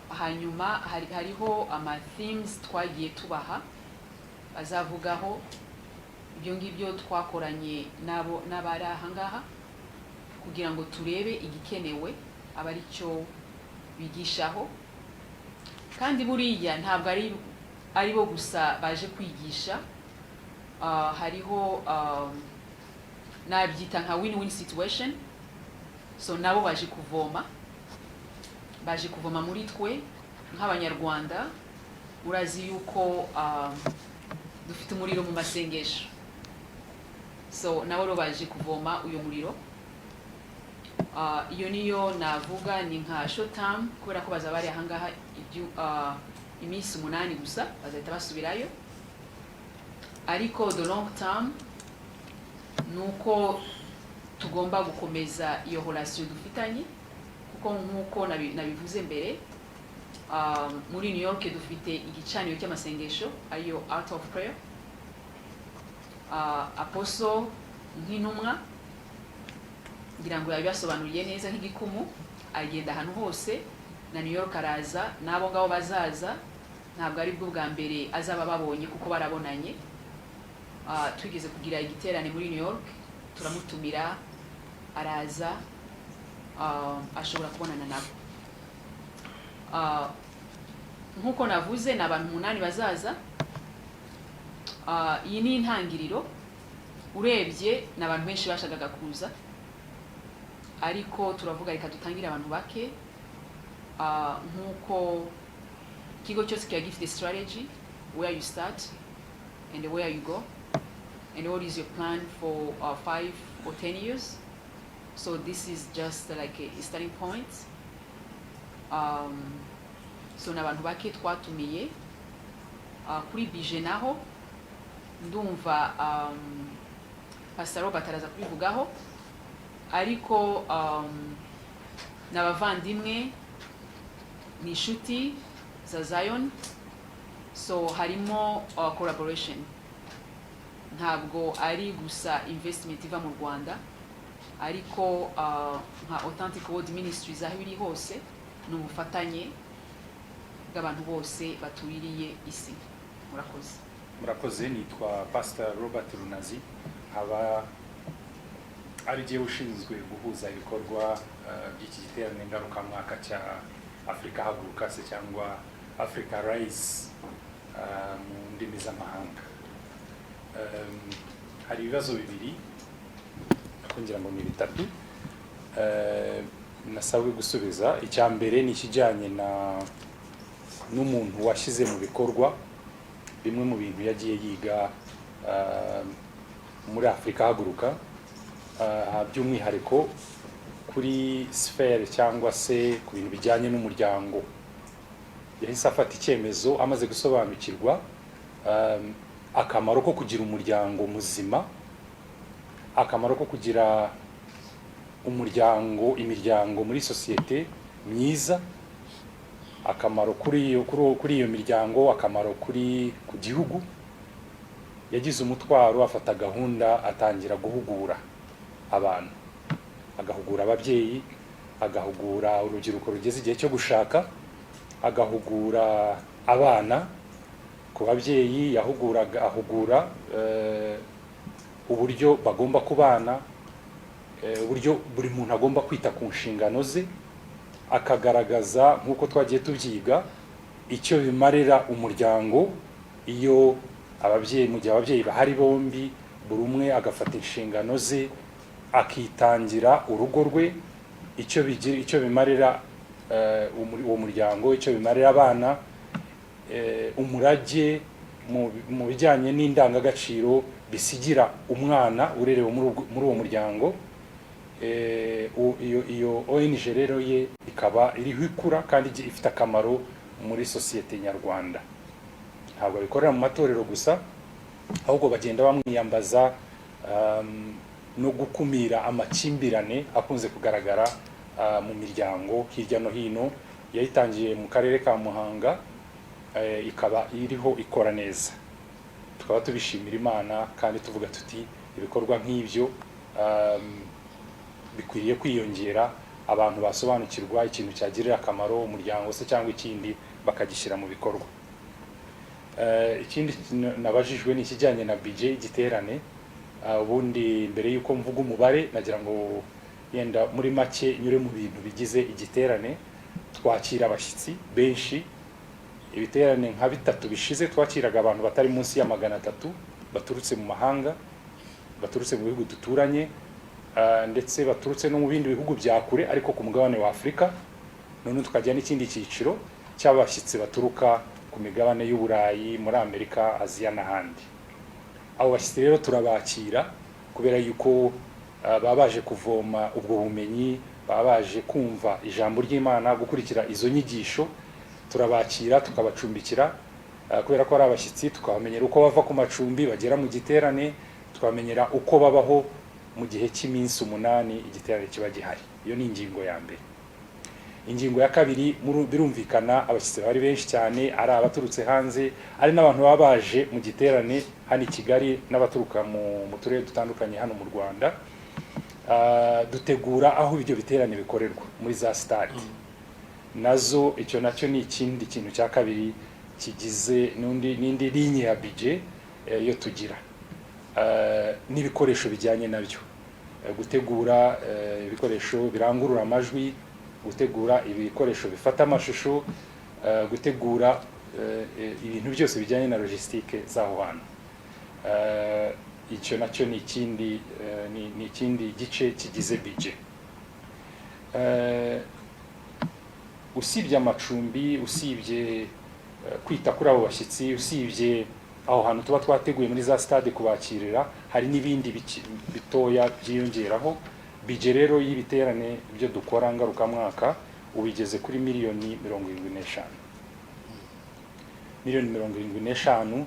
Hanyuma hariho ama themes twagiye tubaha bazavugaho ibyo ngibyo twakoranye nabo n'abari ahangaha kugira ngo turebe igikenewe aba ari cyo bigishaho. Kandi buriya ntabwo ari bo gusa baje kwigisha, hariho nabyita nka win-win situation. So nabo baje kuvoma muri twe nk'abanyarwanda. Urazi yuko dufite umuriro mu masengesho, so nabo baje kuvoma uyo muriro. Iyo niyo navuga ni nka short term, kubera ko bazaba bari ahangaha iminsi 8 gusa, bazahita basubirayo. Ariko the long term nuko tugomba gukomeza iyo relation dufitanye, kuko nkuko nabivuze mbere, muri New York dufite igicaniro cy'amasengesho ariyo Art of Prayer. Apostle nk'intumwa ngira ngo yabibasobanuriye neza nk'igikumu, agenda ahantu hose na New York araza, nabo ngabo bazaza ntabwo ari bwo bwa mbere azaba babonye kuko barabonanye. Twigeze kugira igiterane muri New York, turamutumira araza, ashobora kubonana nabo. Nkuko navuze ni abantu 8 bazaza. Iyi ni intangiriro, urebye n'abantu benshi bashagaga kuza, ariko turavuga reka dutangire abantu bake. Nkuko ikigo cyose kiba gifite strategy, where you start and where you go and what is your plan for 5 or 10 years. So this is just like a starting point. So n'abantu bake twatumiye. Kuri bije naho ndumva Pastor Robert araza kubivugaho, ariko n'abavandimwe ni inshuti za Zion, so harimo collaboration. Ntabwo ari gusa investment iva mu Rwanda, ariko nka Authentic World Ministries aho biri hose ni ubufatanye bw'abantu bose batuririye isi. Murakoze. Nitwa Pastor Robert Runazi, aba ari je ushinzwe guhuza ibikorwa by'iki giterane ngarukamwaka cya Africa Haguruka se cyangwa Africa Rise mu ndimi z'amahanga. Hari ibibazo bibiri akongera ngo ni bitatu nasabwe gusubiza. Icya mbere ni kijyanye n'umuntu washyize mu bikorwa bimwe mu bintu yagiye yiga muri Africa Haguruka, by'umwihariko kuri sphere cyangwa se ku bintu bijyanye n'umuryango. Yahise afata icyemezo amaze gusobanukirwa akamaro ko kugira umuryango muzima, akamaro ko kugira imiryango muri societe myiza, akamaro kuri iyo miryango, akamaro ku gihugu. Yagize umutwaro, afata gahunda, atangira guhugura abantu, agahugura ababyeyi, agahugura urubyiruko rugeze igihe cyo gushaka, agahugura abana. Ku babyeyi ahugura uburyo bagomba kubana, uburyo buri muntu agomba kwita ku nshingano ze, akagaragaza nk'uko twagiye tubyiga icyo bimarira umuryango iyo ababyeyi, mu gihe ababyeyi bahari bombi, buri umwe agafata inshingano ze akitangira urugo rwe, icyo bimarira uwo muryango, icyo bimarira abana, umurage mu bijyanye n'indangagaciro bisigira umwana urerewe muri uwo muryango. Iyo ONG rero ye ikaba iriho ikura kandi ifite akamaro muri societe nyarwanda. Ntabwo bikorera mu matorero gusa, ahubwo bagenda bamwiyambaza no gukumira amakimbirane akunze kugaragara mu miryango hirya no hino. Yayitangiye mu karere ka Muhanga, ikaba iriho ikora neza. Tukaba tubishimira Imana kandi tuvuga tuti ibikorwa nk'ibyo bikwiriye kwiyongera, abantu basobanukirwa ikintu cyagirira akamaro umuryango se cyangwa ikindi bakagishyira mu bikorwa. Ikindi nabajijwe ni ikijyanye na budget igiterane. Ubundi mbere yuko mvuga umubare nagira ngo yenda muri make nyure mu bintu bigize igiterane. Twakira abashyitsi benshi. Ibiterane nka 3 bishize twakiraga abantu batari munsi ya 300 baturutse mu mahanga, baturutse mu bihugu duturanye, ndetse baturutse no mu bindi bihugu bya kure ariko ku mugabane wa Afrika. None tukajya n'ikindi cyiciro cy'abashyitsi baturuka ku migabane y'Uburayi, muri Amerika, Aziya n'ahandi. Abo bashyitsi rero turabakira kubera yuko baba baje kuvoma ubwo bumenyi, baba baje kumva ijambo ry'Imana, gukurikira izo nyigisho. Turabakira tukabacumbikira kubera ko ari abashyitsi, tukabamenyera uko bava ku macumbi bagera mu giterane, tukabamenyera uko babaho mu gihe cy'iminsi 8 igiterane kiba gihari. Iyo ni ingingo ya mbere. Ingingo ya kabiri, birumvikana abashyitsi bari benshi cyane, ari abaturutse hanze, ari n'abantu baba baje mu giterane hano i Kigali n'abaturuka mu turere dutandukanye hano mu Rwanda. Dutegura aho ibyo biterane bikorerwa muri za stade. Nazo icyo nacyo ni ikindi kintu cya kabiri kigize n'indi linye ya budget yo tugira. N'ibikoresho bijyanye nabyo, gutegura ibikoresho birangurura amajwi, gutegura ibikoresho bifata amashusho, gutegura ibintu byose bijyanye na logistique z'aho hantu. Icyo nacyo ni ikindi gice kigize budget. Usibye amacumbi, usibye kwita kuri abo bashyitsi, usibye aho hantu tuba twateguye muri za stade kubakirira, hari n'ibindi bitoya byiyongeraho. Budget rero y'ibiterane byo dukora ngarukamwaka ubigeze kuri miliyoni 75. Miliyoni 75.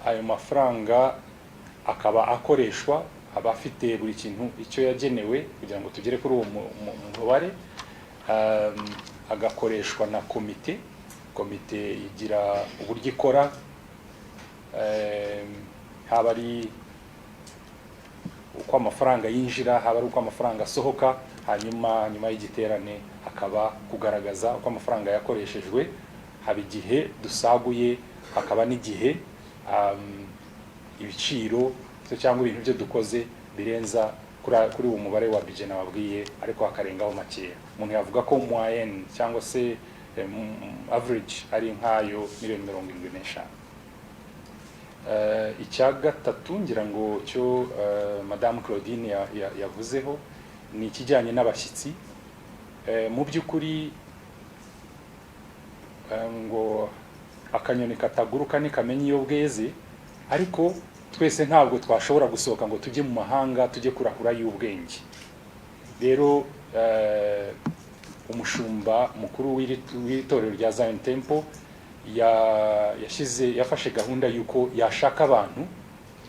Ayo mafaranga akaba akoreshwa, abafite buri kintu icyo yagenewe kugira ngo tugere kuri uwo mubare. Agakoreshwa na komite igira uburyo ikora, haba ari uko amafaranga yinjira, haba ari uko amafaranga asohoka, hanyuma nyuma y'igiterane hakaba kugaragaza uko amafaranga yakoreshejwe. Haba igihe dusaguye, hakaba n'igihe ibiciro cyangwa ibintu byo dukoze birenza kuri uwo mubare wa budget nababwiye, ariko hakarengaho makeya. Umuntu yavuga ko moyenne cyangwa se average ari nkayo miliyoni 75. Icya gatatu ngira ngo cyo Madame Claudine yavuzeho ni ikijyanye n'abashyitsi. Mu by'ukuri ngo akanyoni kataguruka ntikamenya iyo bweze, ariko twese ntabwo twashobora gusohoka ngo tujye mu mahanga tujye kurahura y'ubwenge. Rero umushumba mukuru w'itorero rya Zion Temple yafashe gahunda yuko yashaka abantu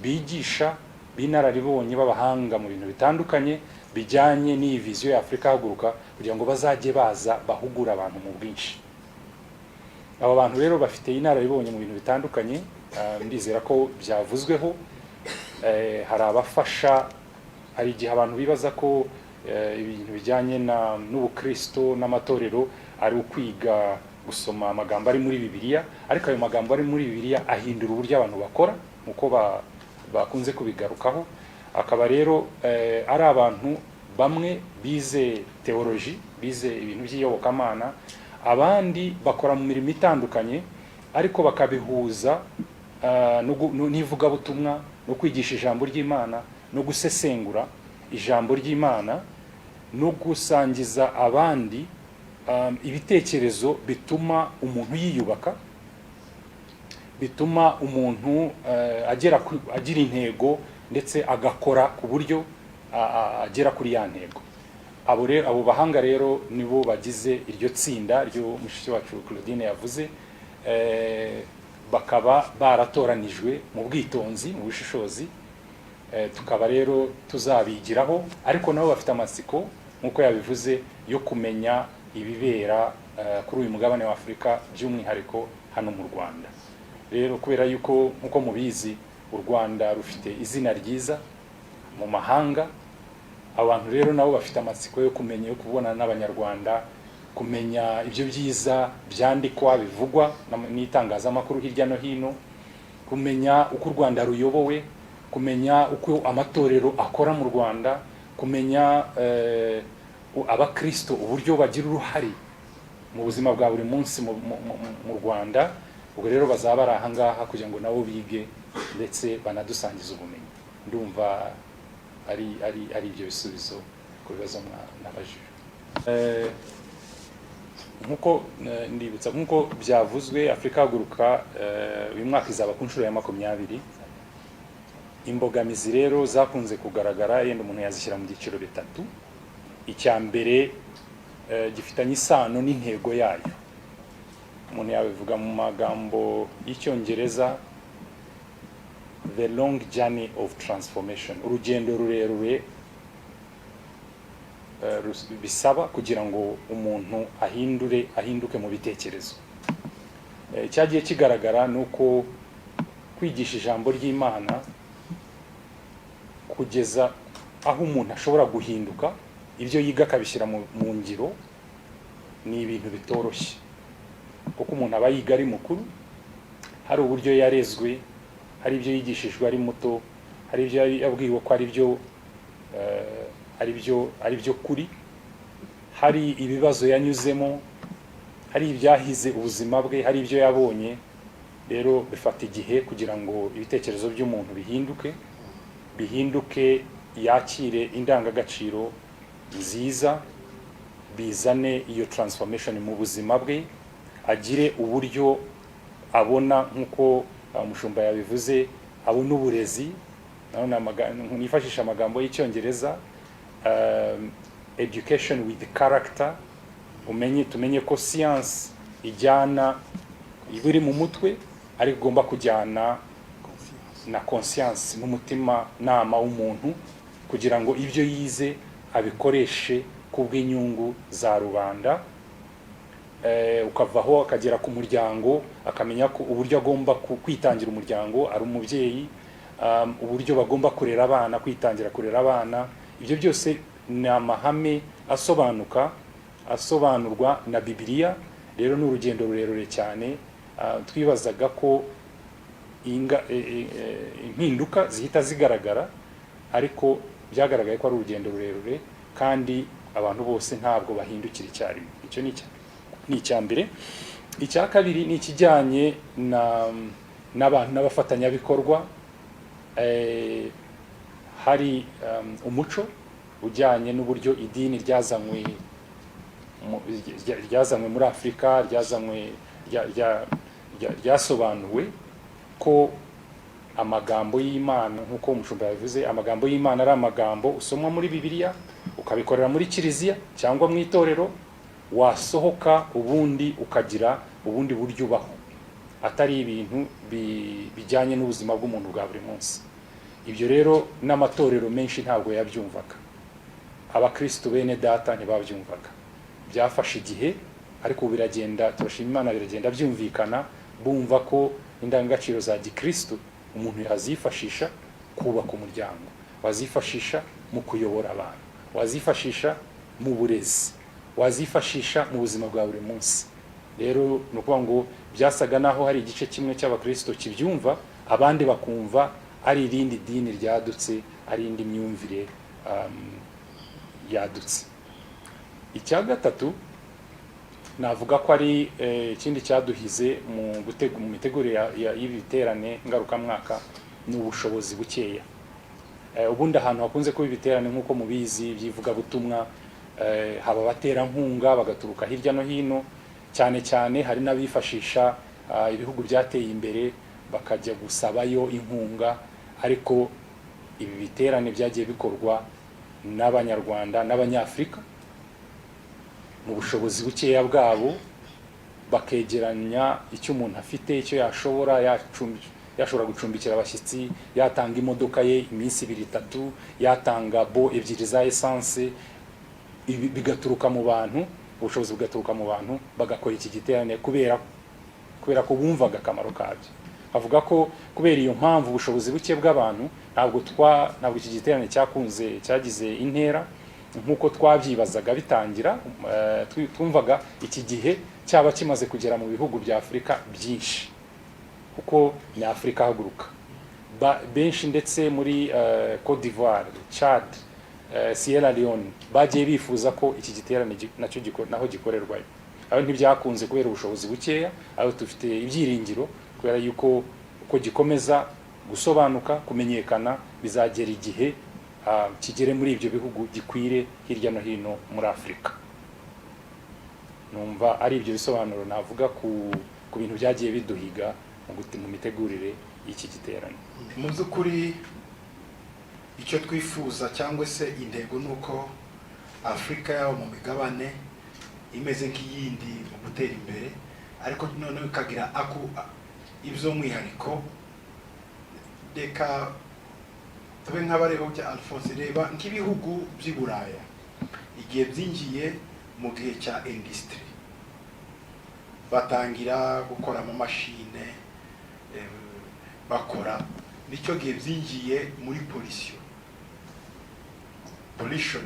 bigisha binararibonye b'abahanga mu bintu bitandukanye bijyanye n'iyi vision ya Afrika haguruka, kugira ngo bazajye baza bahugura abantu mu bwinshi. Aba bantu rero bafite inararibonye mu bintu bitandukanye. Ndizera ko byavuzweho. Hari abafasha, hari igihe abantu bibaza ko ibintu bijyanye n'ubukristo n'amatorero ari ukwiga gusoma amagambo ari muri Bibiliya, ariko ayo magambo ari muri Bibiliya ahindura uburyo abantu bakora uko bakunze kubigarukaho. Akaba rero ari abantu bamwe bize theology, bize ibintu by'iyobokamana, abandi bakora mu mirimo itandukanye, ariko bakabihuza n'ivugabutumwa no kwigisha ijambo ry'Imana no gusesengura ijambo ry'Imana no gusangiza abandi ibitekerezo bituma umuntu yiyubaka, bituma umuntu agira intego ndetse agakora ku buryo agera kuri ya ntego. Abo bahanga rero nibo bagize iryo tsinda ryo mushiki wacu Claudine yavuze. Bakaba baratoranijwe mu bwitonzi, mu bushishozi, tukaba rero tuzabigiraho, ariko nabo bafite amatsiko nk'uko yabivuze yo kumenya ibibera kuri uyu mugabane wa Afurika, by'umwihariko hano mu Rwanda. Rero kubera yuko nk'uko mubizi u Rwanda rufite izina ryiza mu mahanga, abantu rero nabo bafite amatsiko yo kumenya, yo kubonana n'Abanyarwanda, kumenya ibyo byiza byandikwa bivugwa n'itangazamakuru hirya no hino, kumenya uko u Rwanda ruyobowe, kumenya uko amatorero akora mu Rwanda, kumenya abakristo uburyo bagira uruhare mu buzima bwa buri munsi mu Rwanda. Ubwo rero bazaba ari ahangaha kugira ngo nabo bige ndetse banadusangiza ubumenyi. Ndumva ari ibyo bisubizo ku bibazo nabajije. Nkuko ndibutsa, nkuko byavuzwe, Afrika Haguruka uyu mwaka izaba ku nshuro ya 20. Imbogamizi rero zakunze kugaragara, yenda umuntu yazishyira mu byiciro bitatu. Icya mbere gifitanye isano n'intego yayo. Umuntu yabivuga mu magambo y'Icyongereza, the long journey of transformation, urugendo rurerure bisaba kugira ngo umuntu ahinduke mu bitekerezo. Cyagiye kigaragara nuko kwigisha ijambo ry'Imana kugeza aho umuntu ashobora guhinduka, ibyo yiga akabishyira mu ngiro, ni ibintu bitoroshye, kuko umuntu aba yiga ari mukuru, hari uburyo yarezwe, hari ibyo yigishijwe ari muto, hari ibyo yabwiwe ko ari byo kuri, hari ibibazo yanyuzemo, hari ibyahize ubuzima bwe, hari ibyo yabonye. Rero bifata igihe kugira ngo ibitekerezo by'umuntu bihinduke, yakire indangagaciro nziza, bizane iyo transformation mu buzima bwe, agire uburyo abona, nk'uko umushumba yabivuze, abona uburezi. Nifashisha amagambo y'Icyongereza, education with character. Tumenye ko science ijyana ibiri mu mutwe, ariko igomba kujyana na conscience n'umutima nama w'umuntu, kugira ngo ibyo yize abikoreshe kubw'inyungu za rubanda. Ukavaho akagera ku muryango, akamenya ko uburyo agomba kwitangira umuryango, ari umubyeyi, uburyo bagomba kurera abana, kwitangira kurera abana. Ibyo byose ni amahame asobanurwa na Bibiliya. Rero ni urugendo rurerure cyane. Twibazaga ko impinduka zihita zigaragara, ariko byagaragaye ko ari urugendo rurerure, kandi abantu bose ntabwo bahindukira icyarimwe. Icyo ni icya mbere. Icya kabiri ni ikijyanye n'abantu n'abafatanyabikorwa. Hari umuco ujyanye n'uburyo idini ryazanywe muri Afurika, ryasobanuwe ko amagambo y'Imana, nk'uko umushumba yabivuze, amagambo y'Imana ari amagambo usomwa muri Bibiliya, ukabikorera muri kiliziya cyangwa mu itorero, wasohoka ubundi ukagira ubundi buryo ubaho, atari ibintu bijyanye n'ubuzima bw'umuntu bwa buri munsi. Ibyo rero n'amatorero menshi ntabwo yabyumvaga, abakristo bene data ntibabyumvaga. Byafashe igihe, ariko biragenda, turashima Imana, biragenda byumvikana, bumva ko indangagaciro za gikristo umuntu yazifashisha kubaka umuryango, wazifashisha mu kuyobora abantu, wazifashisha mu burezi, wazifashisha mu buzima bwa buri munsi. Rero ni ukuvuga ngo byasaga naho hari igice kimwe cy'abakristo kibyumva, abandi bakumva ari irindi dini ryadutse, ari indi myumvire yadutse. Icya gatatu navuga ko ari ikindi cyaduhize mu mitegurire y'ibiterane ngarukamwaka, ni ubushobozi bukeya. Ubundi ahantu hakunze kuba ibiterane nk'uko mubizi by'ivugabutumwa, haba abaterankunga bagaturuka hirya no hino, cyane cyane hari n'abifashisha ibihugu byateye imbere bakajya gusabayo inkunga, ariko ibi biterane byagiye bikorwa n'Abanyarwanda n'Abanyafurika mu bushobozi bukeya bwabo, bakegeranya icyo umuntu afite, icyo yashobora, yashobora gucumbikira abashyitsi, yatanga imodoka ye iminsi 2-3, yatanga bo ebyiri za essence, bigaturuka mu bantu, ubushobozi bugaturuka mu bantu bagakora iki giterane kubera ko bumvaga akamaro kabyo. Avuga ko kubera iyo mpamvu ubushobozi buke bw'abantu ntabwo iki giterane cyagize intera nk'uko twabyibazaga bitangira. Twumvaga iki gihe cyaba kimaze kugera mu bihugu bya Afurika byinshi, kuko ni Afurika haguruka benshi, ndetse muri Côte d'Ivoire, Chad, Sierra Leone bagiye bifuza ko iki giterane nacyo naho gikorerwayo. Aho ntibyakunze kubera ubushobozi bukeya, aho dufite ibyiringiro kubera yuko uko gikomeza gusobanuka, kumenyekana, bizagera igihe kigere muri ibyo bihugu, gikwire hirya no hino muri Afurika. Numva ari ibyo bisobanuro navuga ku bintu byagiye biduhiga mu mitegurire y'iki giterane. Mu by'ukuri icyo twifuza cyangwa se intego nuko Afurika yaba mu migabane imeze nk'iyindi mu gutera imbere, ariko noneho ikagira ibyo mwihariko. Reka tube nk'abareba bya Alphonse, reba nk'ibihugu by'i Buraya igihe byinjiye mu gihe cya industry, batangira gukora amamashine, bakora nicyo gihe byinjiye muri pollution,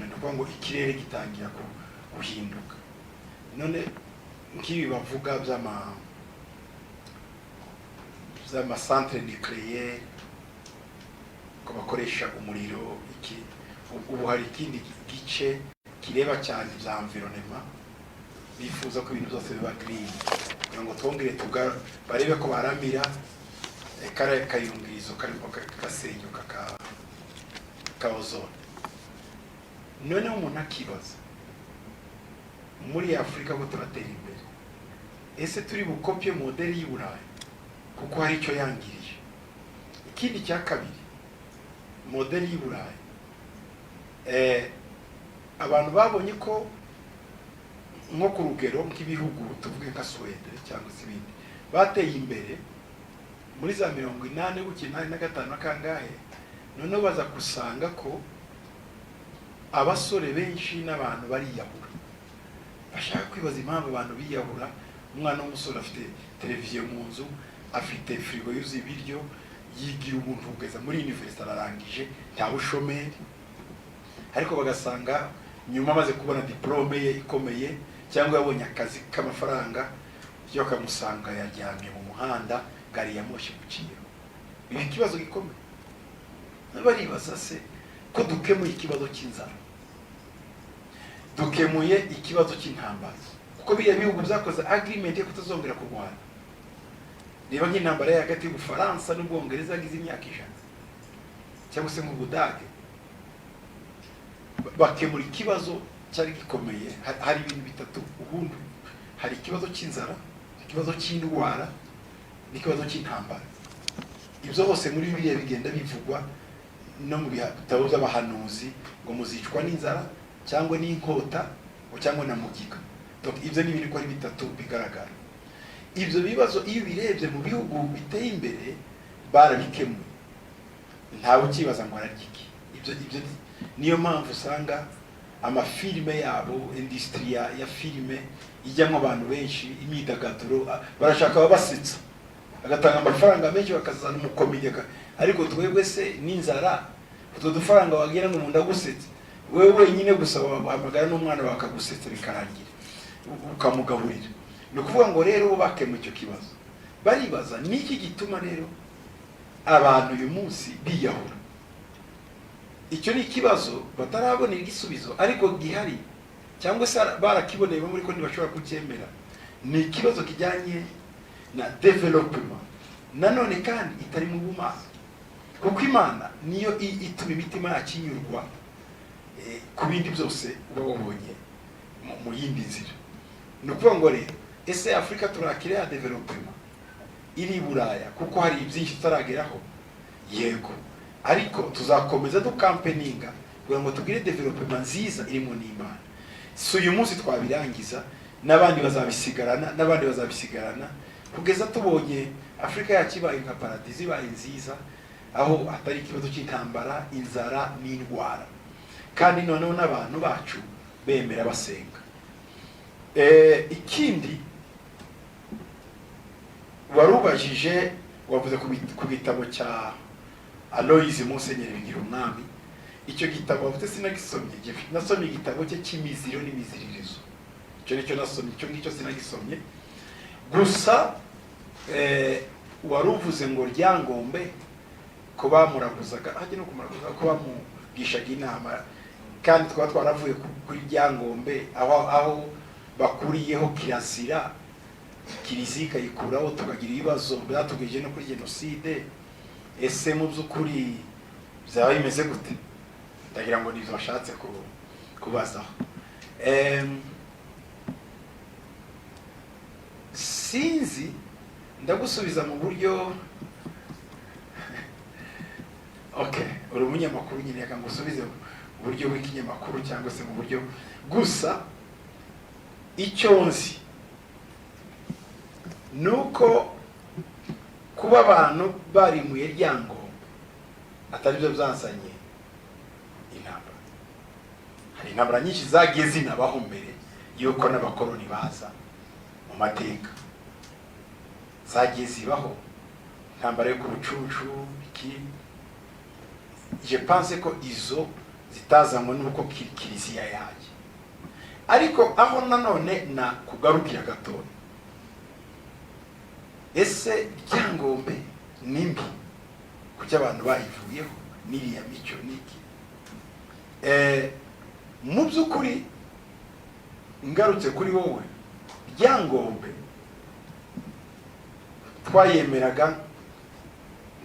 ni ukuvuga ngo ikirere gitangira guhinduka. None nk'ibi bavuga by'amasantere nucléaire ko bakoresha umuriro, ubu hari ikindi gice kireba cyane bya environnement, bifuza ko ibintu byose biba green kugira ngo twongere barebe ko baramira kare kayungirizo karimo kasenyuka ka ozone. Noneho umuntu akibaza, muri Afurika ko turatera imbere, ese turi bukopye modeli y'i Burayi kuko hari icyo yangirije? Ikindi cya kabiri, modeli y'i Burayi abantu babonye ko nko ku rugero nk'ibihugu tuvuge nka Swede cyangwa se ibindi bateye imbere muri za 80 gukina na 5 kangahe, noneho baza gusanga ko abasore benshi n'abantu bariyahura. Bashaka kwibaza impamvu abantu biyahura. Umwana w'umusore afite televiziyo mu nzu, afite frigo yuzuye ibiryo, yigira umuntu ugeza muri university ararangije, nta bushomeri, ariko bagasanga nyuma amaze kubona diplome ye ikomeye cyangwa yabonye akazi k'amafaranga, byo kamusanga yaryamye mu muhanda, gari ya moshi gucira. Ibi kibazo gikomeye. Baribaza se ko dukemuye ikibazo cy'inzara, dukemuye ikibazo cy'intambara, kuko biriya bihugu byakoze agreement yo kutazongera kurwana. Niba nk'intambara ya hagati y'Ubufaransa n'Ubwongereza yagize imyaka 100 cyangwa se mu Budage, bakemura ikibazo cyari gikomeye. Hari ibintu bitatu ubundi: hari ikibazo cy'inzara, ikibazo cy'indwara, n'ikibazo cy'intambara. Ibyo hose muri Bibiliya bigenda bivugwa no mu bitabo by'abahanuzi, ngo muzicwa n'inzara cyangwa n'inkota cyangwa na mugiga. Donc ibyo ni ibintu ko ari bitatu bigaragara. Ibyo bibazo iyo birebye mu bihugu biteye imbere barabikemuye, ntawe ukibaza ngo aragiki. Ibyo niyo mpamvu usanga amafilime yabo, industry ya filime ijyamo abantu benshi, imyidagaduro, barashaka babasetsa, agatanga amafaranga menshi bakazana umukomedi. Ariko twebwe se n'inzara, utwo dufaranga wagira ngo umuntu agusetse, wewe wenyine gusa wamagana n'umwana bakagusetsa bikarangira, ukamugaburira. Ni ukuvuga ngo rero bakemura icyo kibazo. Baribaza niki gituma rero abantu uyu munsi biyahura. Icyo ni ikibazo batarabonera igisubizo, ariko gihari cyangwa se barakiboneye muri ko ntibashobora kucyemera. Ni ikibazo kijyanye na development, nanone kandi itari mu bumana, kuko Imana niyo ituma imitima yacu inyurwa ku bindi byose uba wabonye mu yindi nzira. Ni ukuvuga ngo rero ese Afurika turakire ya development iri Buraya kuko hari byinshi tutarageraho? Yego, ariko tuzakomeza dukampeninga kugira ngo tugire development nziza irimo n'Imana. So uyu munsi twabirangiza, n'abandi bazabisigarana kugeza tubonye Afurika yacu ibaye nka paradisi, ibaye nziza, aho atari ikibazo cy'intambara, inzara n'indwara, kandi noneho n'abantu bacu bemera basenga. Ikindi warubajije, wavuze ku gitabo cya Aloyizi Musenyeri Bigirumwami. Icyo gitabo wavuze sinagisomye, nasomye igitabo cye cy'imiziro n'imiziririzo, icyo nicyo nasomye, icyo ngicyo sinagisomye. Gusa waruvuze ngo Ryangombe ko bamuraguzaga, hajye no kumuraguza, ko bamugishaga inama, kandi twaba twaravuye kuri Ryangombe aho bakuriyeho kirazira, kiliziya ikayikuraho, tukagira ibibazo byatugejeje no kuri jenoside. Ese mu by'ukuri byaba bimeze gute? Ndagira ngo nizo bashatse kubazaho. Sinzi, ndagusubiza mu buryo okay, uri umunyamakuru nyine, reka ngusubize mu buryo bw'ikinyamakuru cyangwa se mu buryo gusa. Icyo nzi nuko kuba abantu barimuye Ryangombe atari byo byazanye intambara. Hari intambara nyinshi zagiye zinabaho mbere yuko n'abakoloni baza mu mateka, zagiye zibaho, intambara yo ku Rucunshu, iki. Je pense ko izo zitazanywe nuko kiliziya yaje. Ariko aho nanone na kugarukira gatoya, ese Ryangombe nimbi kuki abantu bayivuyeho n'iriya mico niki? Mu by'ukuri ngarutse kuri wowe, Ryangombe twayemeraga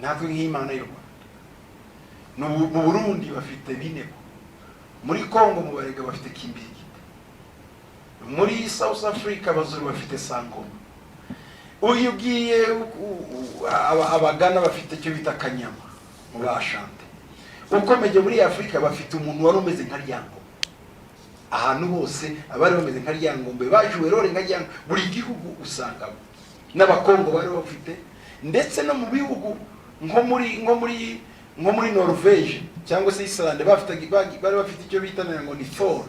natwe nk'Imana y'u Rwanda. Mu Burundi bafite Binego, muri Congo mu Barega bafite Kimbirigiti, muri South Africa Abazuru bafite Sangoma, uyu ugiye Abagana bafite icyo bita Kanyama mu Bashante. Ukomeje muri Afrika bafite umuntu wari umeze nka Ryangombe. Ahantu hose abari bameze nka Ryangombe, bajuwe rore nka Ryangombe, buri gihugu usangamo. N'Abakongo bari bafite, ndetse no mu bihugu nko muri Norvège cyangwa se Islande bari bafite icyo bita ngo ni Thor.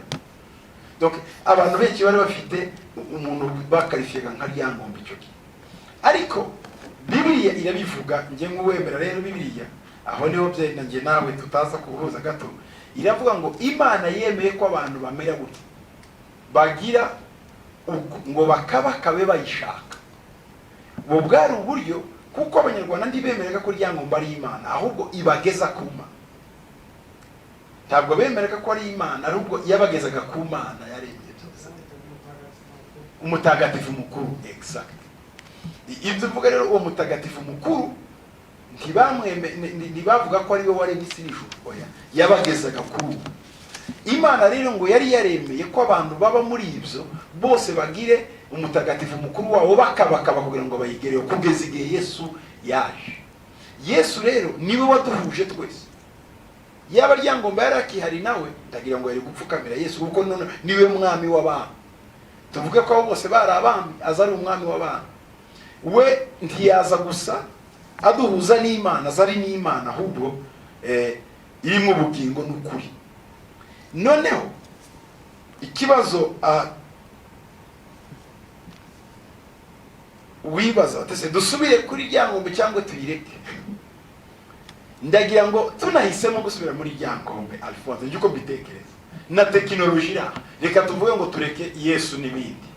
Donc abantu benshi bari bafite umuntu bakarifiyaga nka Ryangombe icyo gihe. Ariko Bibiliya irabivuga, nge nk'uwemera rero Bibiliya, aho niho byenda nge nawe tutaza kubuhuza gato, iravuga ngo Imana yemeye ko abantu bamera gutya, bagira ngo bakabakabe bayishaka. Ubu bwari uburyo, kuko Abanyarwanda ntibemeraga ko Ryangombe ari Imana, ahubwo ibageza ku Mana. Ntabwo bemeraga ko ari Imana, ahubwo yabagezaga ku Mana yaremye byose. Umutagatifu mukuru, exact. Ibyo mvuga rero, uwo mutagatifu mukuru ntibavuga ko ari we waremye isi n'ijuru, oya, yabagezaga kuri ubu. Imana rero ngo yari yaremeye ko abantu baba muri ibyo bose bagire umutagatifu mukuru wabo, bakabakaba kugira ngo bayigereho kugeza igihe Yesu yaje. Yesu rero niwe waduhuje twese. Yaba Ryangombe yari akihari nawe, ndagira ngo yari gupfukamira Yesu, kuko none niwe mwami w'abantu. Tuvuge ko bose bari abami, aza ari umwami w'abantu. We ntiyaza gusa aduhuza n'Imana, azari n'Imana, ahubwo irimo ubugingo n'ukuri. Noneho ikibazo wibaza ati dusubire kuri Ryangombe cyangwa tuyireke? Ndagira ngo tunahisemo gusubira muri Ryangombe, Alphonse, njye uko mbitekereza, na tekinoloji iraha. Reka tuvuge ngo tureke Yesu n'ibindi.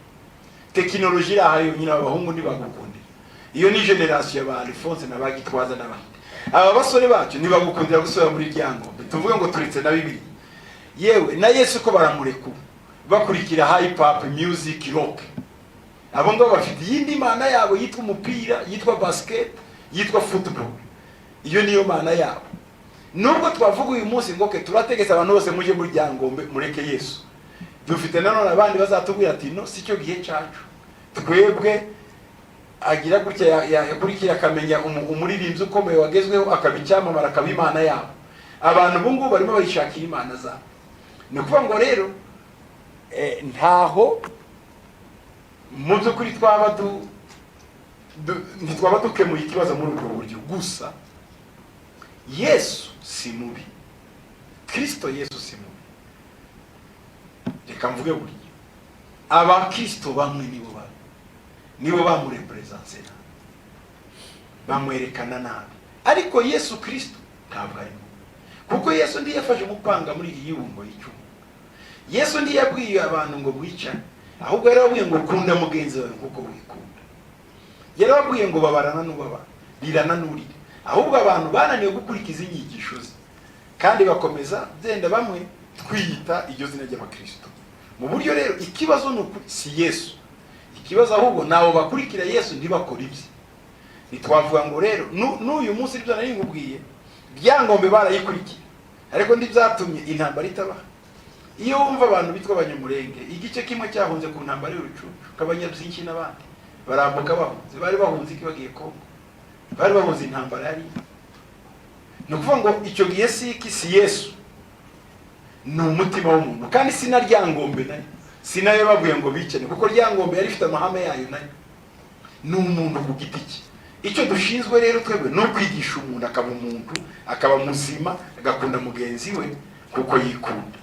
Tekinoloji iraha yo nyina abahungu ntibagukundira. Iyo ni generation ya Alphonse na Bagitwaza n'abandi. Aba basore bacu ntibagukundira gusubira muri Ryangombe. Tuvuge ngo turetse na Bibiliya. Yewe na Yesu ko baramurekura, bakurikira hip hop, music, rock. Abo ngabo bafite yindi Mana yabo, yitwa umupira, yitwa basket, yitwa football. Iyo niyo Mana yabo. Nubwo twavuga uyu munsi ngo turategetse abantu bose muje muri Ryangombe, mureke Yesu, dufite nanone abandi bazatubwira ati no, si cyo gihe cyacu. Twebwe agira gutya yakurikira akamenya umuririmbyi ukomeye wagezweho, akabicyamamara, akabimana yabo. Abantu bungu barimo bayishakira Imana zabo. Ni kuvuga ngo rero ntaho mu by'ukuri twaba ntitwaba dukemuye ikibazo muri ubwo buryo gusa. Yesu si mubi, Kristo Yesu si mubi. Reka mvuge buri abakristo bamwe nibo bamurepresence nabi, bamwerekana nabi, ariko Yesu Kristo ntabwo ari mubi, kuko Yesu ndiye yafashe umupanga muri iyi yumbo y'icyuma. Yesu ndiye yabwiye abantu ngo mwicane, ahubwo yarabwiye ngo kunda mugenzi wawe kuko wikunda. Yarabwiye ngo babarana n'ubabana, birana n'urire. Ahubwo abantu bananiwe gukurikiza inyigisho ze, kandi bakomeza byenda bamwe twiyita iryo zina ry'abakristo. Mu buryo rero ikibazo n'ukuri si Yesu, ikibazo ahubwo nabo bakurikira Yesu ntibakora ibye. Nitwavuga ngo rero n'uyu munsi ibyo nari ngubwiye byangombe barayikurikira, ariko ndibyatumye intambara itaba. Iyo wumva abantu bitwa abanyamurenge, igice kimwe cyahunze ku ntambara y'urucucu, kabanyabyinshi n'abandi barambuka bahunze, bari bahunze iki bagiye Kongo, bari bahunze intambara yari. No kuvuga ngo icyo gihe si Yesu, ni umutima w'umuntu, kandi sina ryangombe nayo, sinayo bavuye ngo bicane, kuko ryangombe yari ifite amahame yayo nayo. Ni umuntu ku giti cye. Icyo dushinzwe rero twebwe no kwigisha umuntu akaba umuntu, akaba muzima, agakunda mugenzi we kuko yikunda.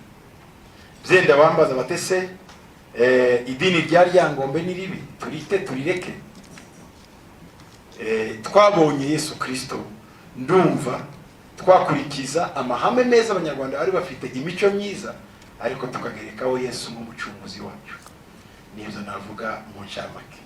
Byenda bambaza batese idini rya ryangombe ni ribi, turite turireke. Twabonye Yesu Kristo, ndumva twakurikiza amahame meza abanyarwanda bari bafite imico myiza, ariko tukagerekaho Yesu nk'umucunguzi wacu. Nibyo navuga mu ncamake.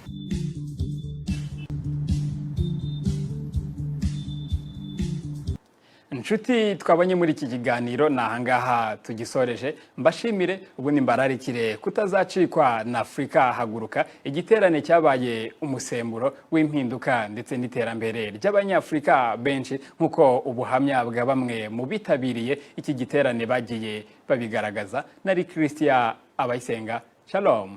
Inshuti twabanye muri iki kiganiro nahangaha tugisoreje. Mbashimire ubundi mbararikire kutazacikwa na Afrika Haguruka, igiterane cyabaye umusemburo w'impinduka ndetse n'iterambere ry'abanyafrika benshi, nkuko ubuhamya bwa bamwe mu bitabiriye iki giterane bagiye babigaragaza. Nari Christian Abayisenga. Shalom.